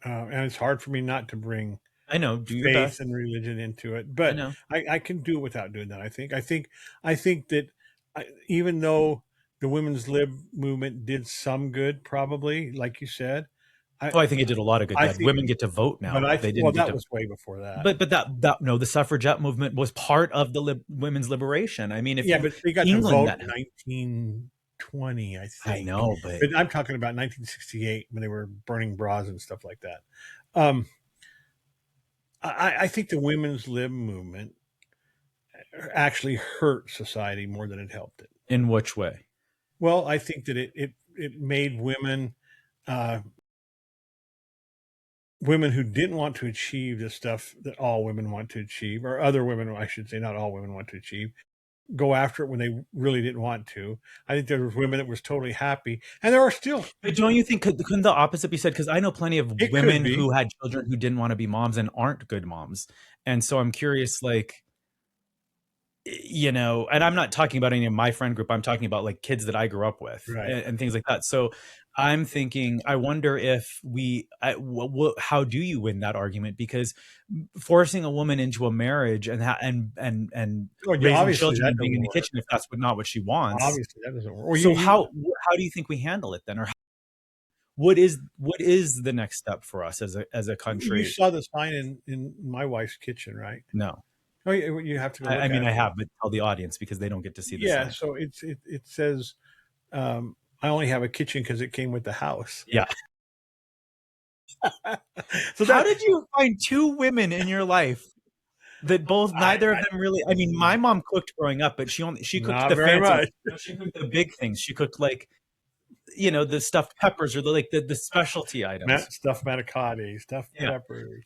and it's hard for me not to bring I know, do your faith best. and religion into it, I but know. I can do it without doing that. I think that even though the women's lib movement did some good, probably like you said, I Oh, I think it did a lot of good. I That think, women get to vote but now. They well, didn't get that to. was way before that. But no, the suffragette movement was part of the women's liberation. I mean, if Yeah, you but they got to England vote that in 1920, I I think. know, but But I'm talking about 1968 when they were burning bras and stuff like that. Um, I think the women's lib movement actually hurt society more than it helped it. in which way? Well, I think that it made women uh, women who didn't want to achieve the stuff that all women want to achieve, or other women, I should say, not all women want to achieve, go after it when they really didn't want to. I think there was women that was totally happy, and there are still. But don't you think couldn't the opposite be said? Because I know plenty of It could women be. who had children who didn't want to be moms and aren't good moms, and so I'm curious, like, and I'm not talking about any of my friend group. I'm talking about like kids that I grew up with Right. and things like that. So I'm thinking, I wonder if how do you win that argument? Because forcing a woman into a marriage and Well, yeah, raising obviously children that and being in doesn't the work. kitchen, if that's not what she wants. Obviously that doesn't work. Well, So you how do you think we handle it then, or what is the next step for us as a you country? saw the sign in my wife's kitchen, right? No, Oh, yeah, you have to go I look mean at I it. have, but tell the audience because they don't get to see the Yeah, sign. so it says, "I only have a kitchen because it came with the house." Yeah. So How that did you find 2 women in your life that both neither of I them really I mean, my mom cooked growing up, but she cooked not the very fancy much. she cooked the big things. She cooked, like, the stuffed peppers or the specialty items. Stuffed manicotti, stuffed Yeah. peppers,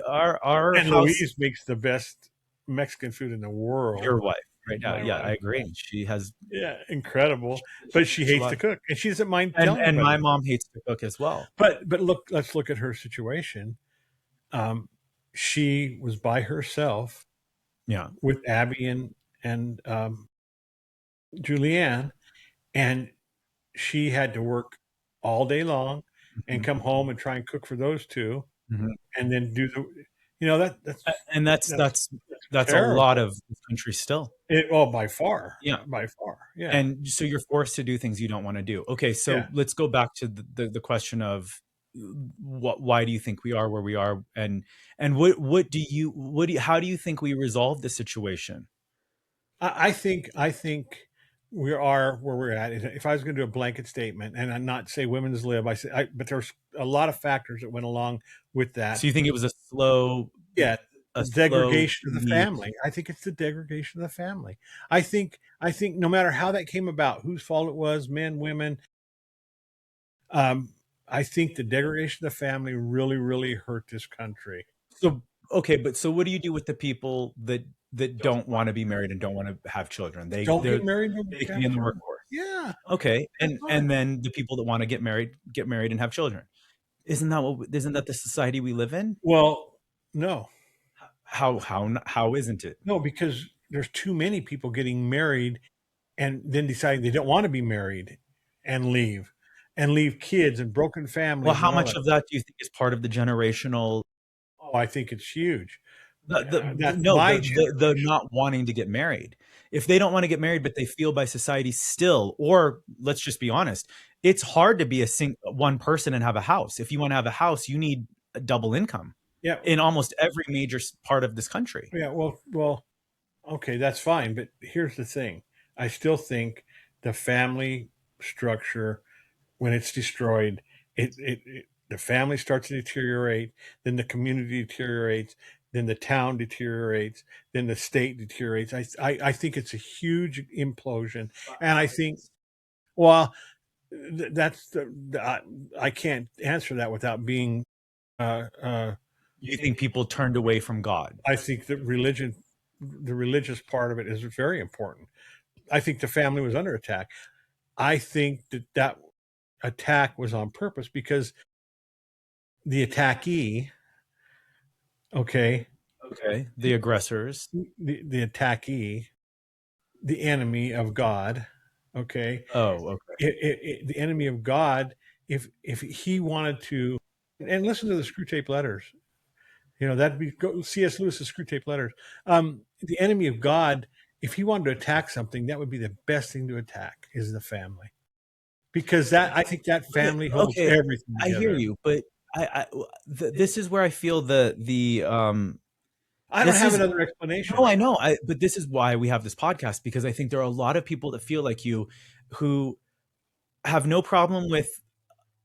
Our and house Louise makes the best Mexican food in the world. your wife, right now, My yeah, I wife, agree. She has yeah, incredible. she But she cooks a hates lot. to cook, and she doesn't mind telling And my anybody. mom hates to cook as well. But look, let's look at her situation. Um, she was by herself Yeah. with Abby and Julianne, and she had to work all day long and Mhm, come home and try and cook for those two, mhm. and then do the, you know, And that's that's a lot terrible. of this country still. Oh, Yeah. by far, yeah, And so you're forced to do things you don't wanna do. Okay, yeah. so let's go back to the question of why do you think we are where we are? And what do you how do you think we resolve the situation? I think we are where we're at. If I was going to do a blanket statement and I not say women's lib, but there's a lot of factors that went along with that. So you think it was Yeah, a the slow degradation of the lead. family. I think it's the degradation of the family. I think no matter how that came about, whose fault it was, men, women, I think the degradation of the family really, really hurt this country. So okay, but so what do you do with the people that don't wanna be married and don't wanna have children? Don't get married, don't They can have be in the children. workforce. Yeah, Okay, that's and fine. then the people that wanna get married and have children. Isn't that the society we live in? Well, no, How isn't it? no, because there's too many people getting married and then deciding they don't want to be married and leave kids and broken Well, families how and all much that. of that do you think is part of the generational Oh, I think it's huge. the That's no, my the generation. not wanting to get married. If they don't wanna get married, but they feel by society still or let's just be honest, it's hard to be one person and have a house. If you wanna have a house, you need a double income Yeah, in almost every major part of this country. yeah. Well. Okay, that's fine. But here's the thing: I still think the family structure, when it's destroyed, the family starts to deteriorate, then the community deteriorates, then the town deteriorates, then the state deteriorates. I think it's a huge implosion, and I think, well, that's I can't answer that without being. Uh, You think people turned away from God? I think that the religious part of it is very important. I think the family was under attack. I think that attack was on purpose because the attackee, okay, Okay, the aggressors. the attackee, the enemy of God, okay, Oh, okay. the enemy of God, if he wanted to, and listen to the screw tape letters. That'd be C.S. Lewis's Screw Tape Letters. The enemy of God, if he wanted to attack something, that would be the best thing to attack is the family, because that I think that But family holds okay, everything I hear together. you, but this is where I feel I don't this have is another no, explanation. I know, but this is why we have this podcast, because I think there are a lot of people that feel like you who have no problem with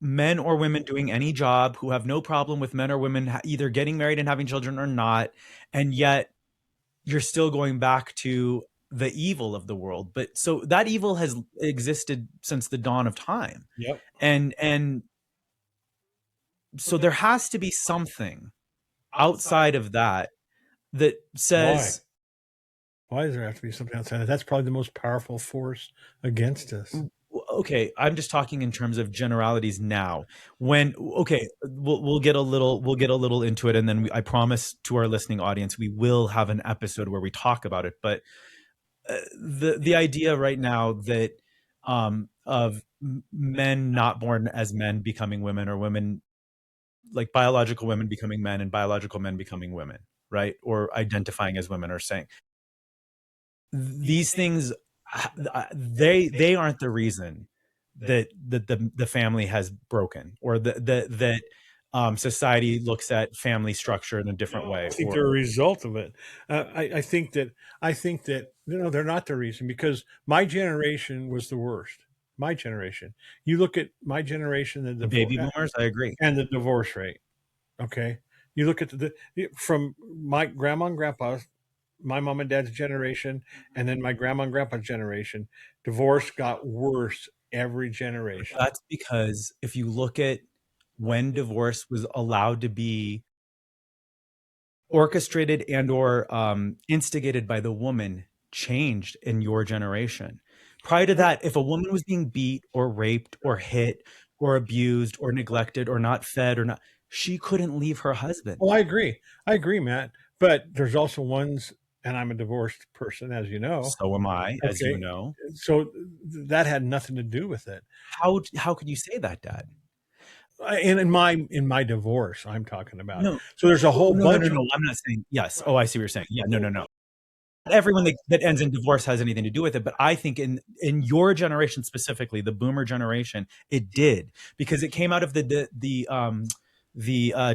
men or women doing any job, who have no problem with men or women either getting married and having children or not, and yet you're still going back to the evil of the world. But so that evil has existed since the dawn of time. Yep. And so there has to be something outside of that that Why? says, Why does there have to be something outside? That's probably the most powerful force against us. okay, I'm just talking in terms of generalities now. When okay, we'll get a little into it, and then I promise to our listening audience we will have an episode where we talk about it. But the idea right now that of men not born as men becoming women, or women, like biological women becoming men and biological men becoming women, right? Or identifying as women, or saying these things, they aren't the reason that the family has broken, or that society looks at family structure in a different No, way, I think or they're a result of it. I think that they're not the reason, because my generation was the worst. My generation. You look at my generation, the the divorce baby boomers. I agree. and the divorce rate. Okay, you look at from my grandma and grandpa's, my mom and dad's generation, and then my grandma and grandpa's generation. Divorce got worse every But generation. that's because if you look at when divorce was allowed to be orchestrated and or instigated by the woman, changed in your generation. Prior to that, if a woman was being beat or raped or hit or abused or neglected or not fed or not, she couldn't leave her husband. Well, I agree. I agree, Matt. But there's also ones, and I'm a divorced person, as you know. So am I, as you Okay, know. so that had nothing to do with it. How could you say that, Dad? And in my divorce, I'm talking about. No, So there's a whole no, no, no, bunch of no. I'm not saying yes. Oh, I see what you're saying. Yeah, no, no, no. Everyone that ends in divorce has anything to do with it, but I think in your generation specifically, the boomer generation, it did, because it came out of the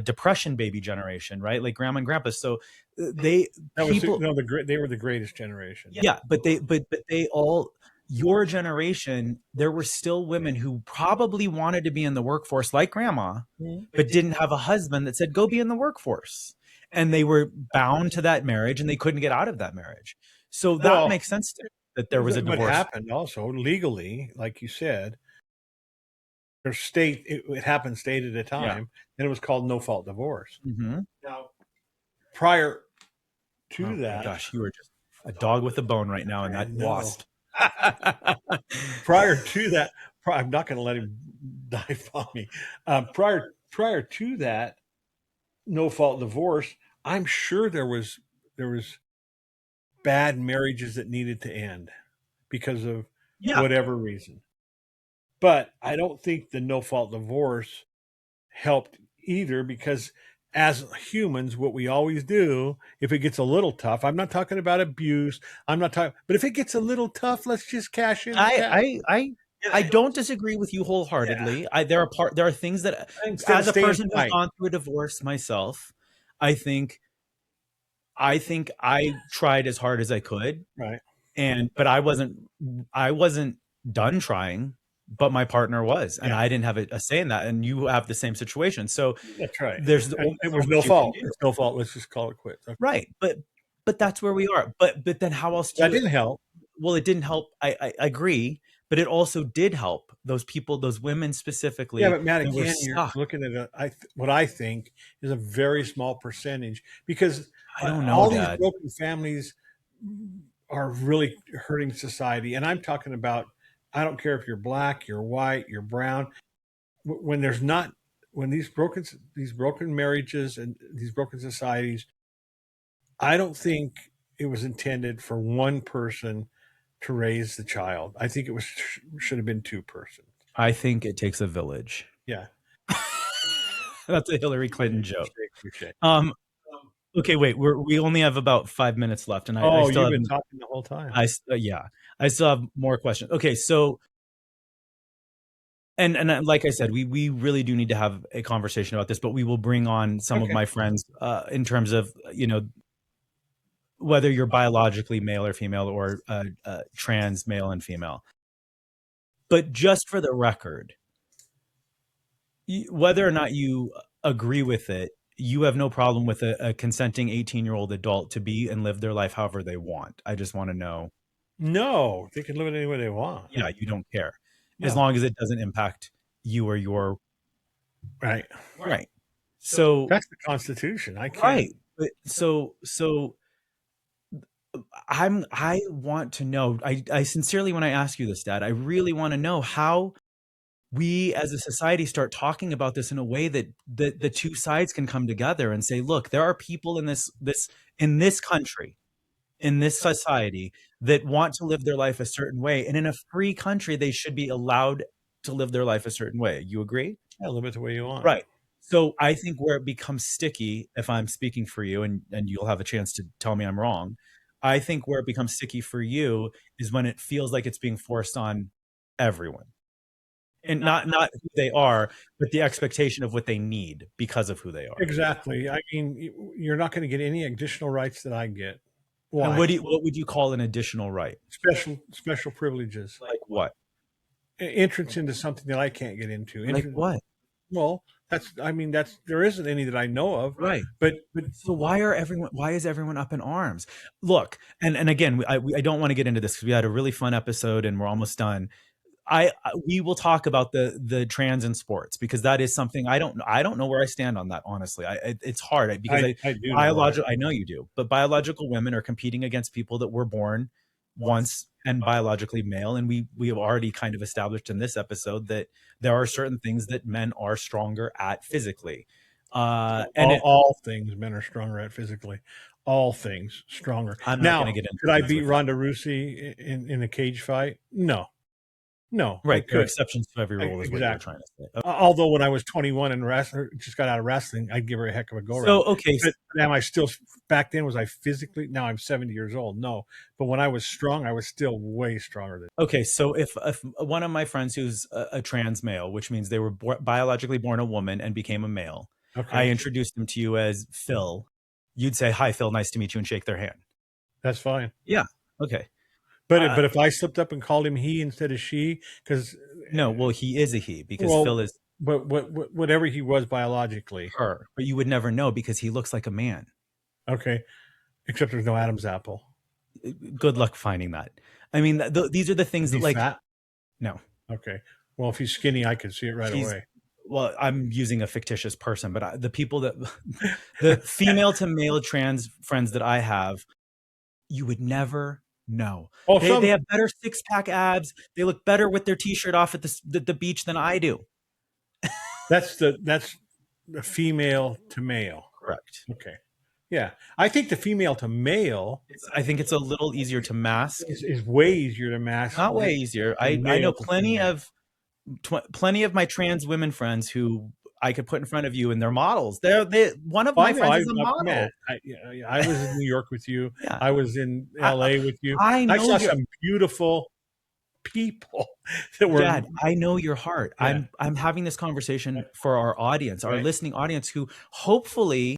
depression baby generation, right? Like grandma and grandpa. So they that was people, no the great. They were the greatest generation. yeah, but they all, your generation, there were still women who probably wanted to be in the workforce like grandma, Mhm. but didn't have a husband that said, go be in the workforce. And they were bound to that marriage and they couldn't get out of that marriage. So that Well, makes sense to me, that there here's was a what divorce. happened. Also, legally, like you said, there's state. It happened state at a Yeah. time, and it was called no fault divorce. Hmm. Now, prior to Oh my that, gosh, you are just a dog with a bone right now, and I that know. wasp. Prior to that, I'm not going to let him dive on me. Prior to that, no fault divorce. I'm sure there was bad marriages that needed to end because of Yeah, whatever reason. But I don't think the no fault divorce helped either, because as humans, what we always do, if it gets a little tough, I'm not talking about abuse, I'm not talking, but if it gets a little tough, let's just cash in the I cat. I I And I don't disagree with you yeah, wholeheartedly. There are things that, instead of as a staying person who's tight, gone through a divorce myself, I think I think I tried as hard as I could, right? but I wasn't done trying, but my partner was, and Yeah, I didn't have a say in that, and you have the same situation. So that's right. there's And only it so was no much you can fault. do. It's no fault. Let's just call it quits. Okay. Right, but that's where we are. But then how else do That you, didn't help. well, it didn't help. I agree, but it also did help those people, those women Yeah, specifically, but Matt, that were again, you're stuck. looking at what I think is a very small percentage, because I don't know, all these Dad. broken families are really hurting society. And I'm talking about, I don't care if you're black, you're white, you're brown. When there's not, when these broken marriages and these broken societies, I don't think it was intended for one person to raise the child. I think it was should have been two persons. I think it takes a village. Yeah. That's a Hillary Clinton joke. Touche, touche. Um, Okay, wait, we only have about 5 minutes left, and I Oh, still you've have been talking the whole time. yeah, I still have more questions. Okay, so and like I said, we really do need to have a conversation about this, but we will bring on some of Okay. my friends in terms of whether you're biologically male or female or trans male and female. But just for the record, whether or not you agree with it, you have no problem with a consenting 18-year-old adult to be and live their life however they want. I just want to know. No, they can live it any way they want. Yeah, you don't care as No. long as it doesn't impact you or your Right. right. So That's the Constitution. I can't. right. But so I want to know. I sincerely, when I ask you this, Dad, I really want to know how we as a society start talking about this in a way that the two sides can come together and say, look, there are people in this country, in this society, that want to live their life a certain way, and in a free country they should be allowed to live their life a certain way. You agree? Yeah, live it the way you want. Right. So I think where it becomes sticky, if I'm speaking for you, and you'll have a chance to tell me I'm wrong, I think where it becomes sticky for you is when it feels like it's being forced on everyone. And not who they are, but the expectation of what they need because of who they are. Exactly. I mean, you're not going to get any additional rights that I get. And Why? what would you call an additional right? Special privileges. Like what? Entrance into something that I can't get into. Like what? Well, I mean, there isn't any that I know of. Right. But So why is everyone up in arms? Look, and again, I don't want to get into this because we had a really fun episode and we're almost done. We will talk about the trans in sports because that is something I don't know where I stand on that, honestly. It's hard because I do know where biological I know you do, but biological women are competing against people that were born once and biologically male, and we have already kind of established in this episode that there are certain things that men are stronger at physically. And all things men are stronger at physically. All things stronger. I'm not going to Now, get into could I things beat with Ronda Rousey in a cage fight? No, no, I right. There are could. exceptions to every rule, is what you're Exactly. trying to say. Okay. Although when I was 21 and just got out of wrestling, I'd give her a heck of a go So round. okay, But am I still back then? Was I physically? Now I'm 70 years old. No, but when I was strong, I was still way stronger than. okay, so if one of my friends who's a trans male, which means they were biologically born a woman and became a male, I Okay, introduced them to you as Phil, you'd say, "Hi, Phil, nice to meet you," and shake their hand. that's fine. Yeah. Okay. But if I slipped up and called him he instead of she, because No, well, he is a he because well, Phil is but whatever he was biologically, her, but you would never know because he looks like a man. okay. Except there's no Adam's apple. Good luck finding that. I mean, these are the things Is that he like fat? no, Okay. Well, if he's skinny, I could see it right he's away. well, I'm using a fictitious person, but the people that the female to male trans friends that I have, you would never know. Oh, They have better six-pack abs. They look better with their t-shirt off at the beach than I do. that's the female to male. Correct. Okay. Yeah, I think the female to male I think it's a little easier to mask. is way easier to mask. Not way easier. I know plenty of my trans women friends who I could put in front of you, and they're models. One of Oh, my I know. friends is a model. I was in New York with you. Yeah. I was in LA with you. I know saw some beautiful people that were. Dad, I know your heart. Yeah. I'm having this conversation for our audience, our Right. listening audience, who hopefully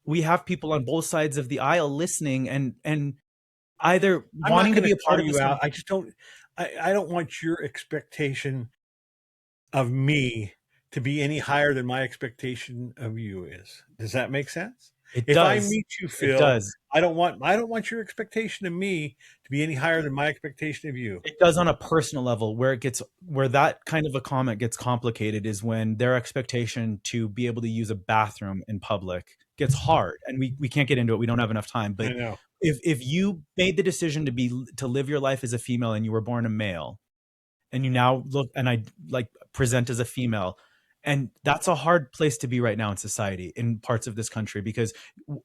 we have people on both sides of the aisle listening and either wanting to be a part of this. I just don't. I don't want your expectation of me to be any higher than my expectation of you is. Does that make sense? It If I does. meet you, It Phil, does. I don't want your expectation of me to be any higher than my expectation of you. It does on a personal level. Where that kind of a comment gets complicated is when their expectation to be able to use a bathroom in public gets hard, and we can't get into it. We don't have enough time. I But know. if you made the decision to live your life as a female and you were born a male, and you now look and I like present as a female, and that's a hard place to be right now in society in parts of this country, because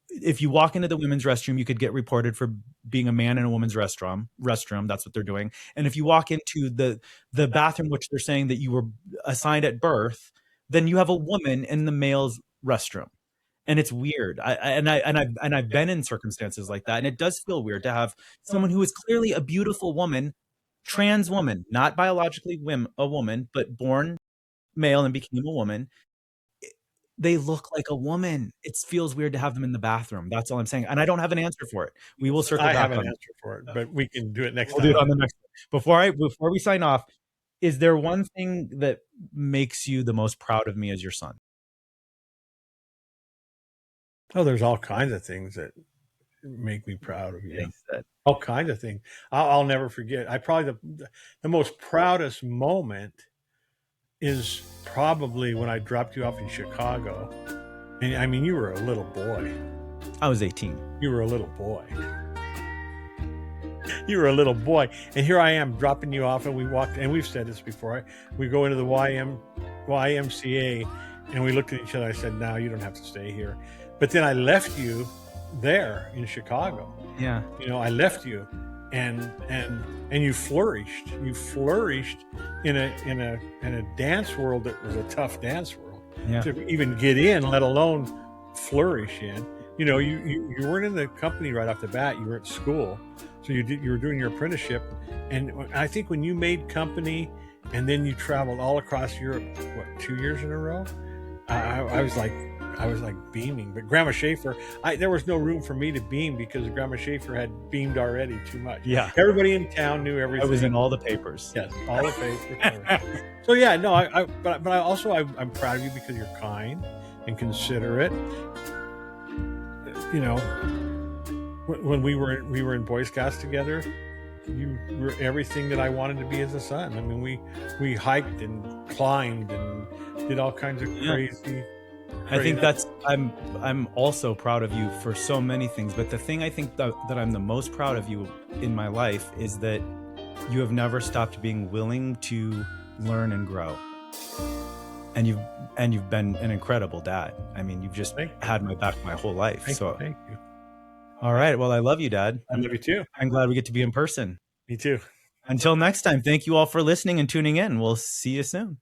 if you walk into the women's restroom, you could get reported for being a man in a woman's restroom. That's what they're doing. And if you walk into the bathroom, which they're saying that you were assigned at birth, then you have a woman in the male's restroom. and it's weird. I've been in circumstances like that, and it does feel weird to have someone who is clearly a beautiful woman, trans woman, not biologically a woman, but born male and became a woman. They look like a woman. It feels weird to have them in the bathroom. That's all I'm saying, and I don't have an answer for it. We will circle I back have an on it. answer for it, but we can do it next We'll do it time. on the next one. Before we sign off, is there one thing that makes you the most proud of me as your son? Oh, there's all kinds of things that make me proud of you. Thanks, Ed. All kinds of things. I'll never forget. I probably the most proudest moment is probably when I dropped you off in Chicago. And I mean, you were a little boy. I was 18. You were a little boy. You were a little boy. And here I am dropping you off, and we walked, and we've said this before. We go into the YMCA, and we looked at each other. I said, no, you don't have to stay here. But then I left you there in Chicago. Yeah. You know, I left you, and you flourished. You flourished in a dance world that was a tough dance world Yeah. to even get in, let alone flourish in. You know, you weren't in the company right off the bat. You were at school, so you were doing your apprenticeship. And I think when you made company, and then you traveled all across Europe, what, 2 years in a row? I was like beaming. But Grandma Shaffer, there was no room for me to beam because Grandma Shaffer had beamed already too much. Yeah. Everybody in town knew everything. I was in all the papers. Yes, all the papers. So yeah, no, but I also I'm proud of you because you're kind and considerate. You know, when we were in Boy Scouts together, you were everything that I wanted to be as a son. I mean, we hiked and climbed and did all kinds of crazy. I think I'm also proud of you for so many things, but the thing I think that I'm the most proud of you in my life is that you have never stopped being willing to learn and grow. And you've been an incredible dad. I mean, you've just had my back my whole life. Thank you. All right. Well, I love you, Dad. I love you too. I'm glad we get to be in person. Me too. Until next time, thank you all for listening and tuning in. We'll see you soon.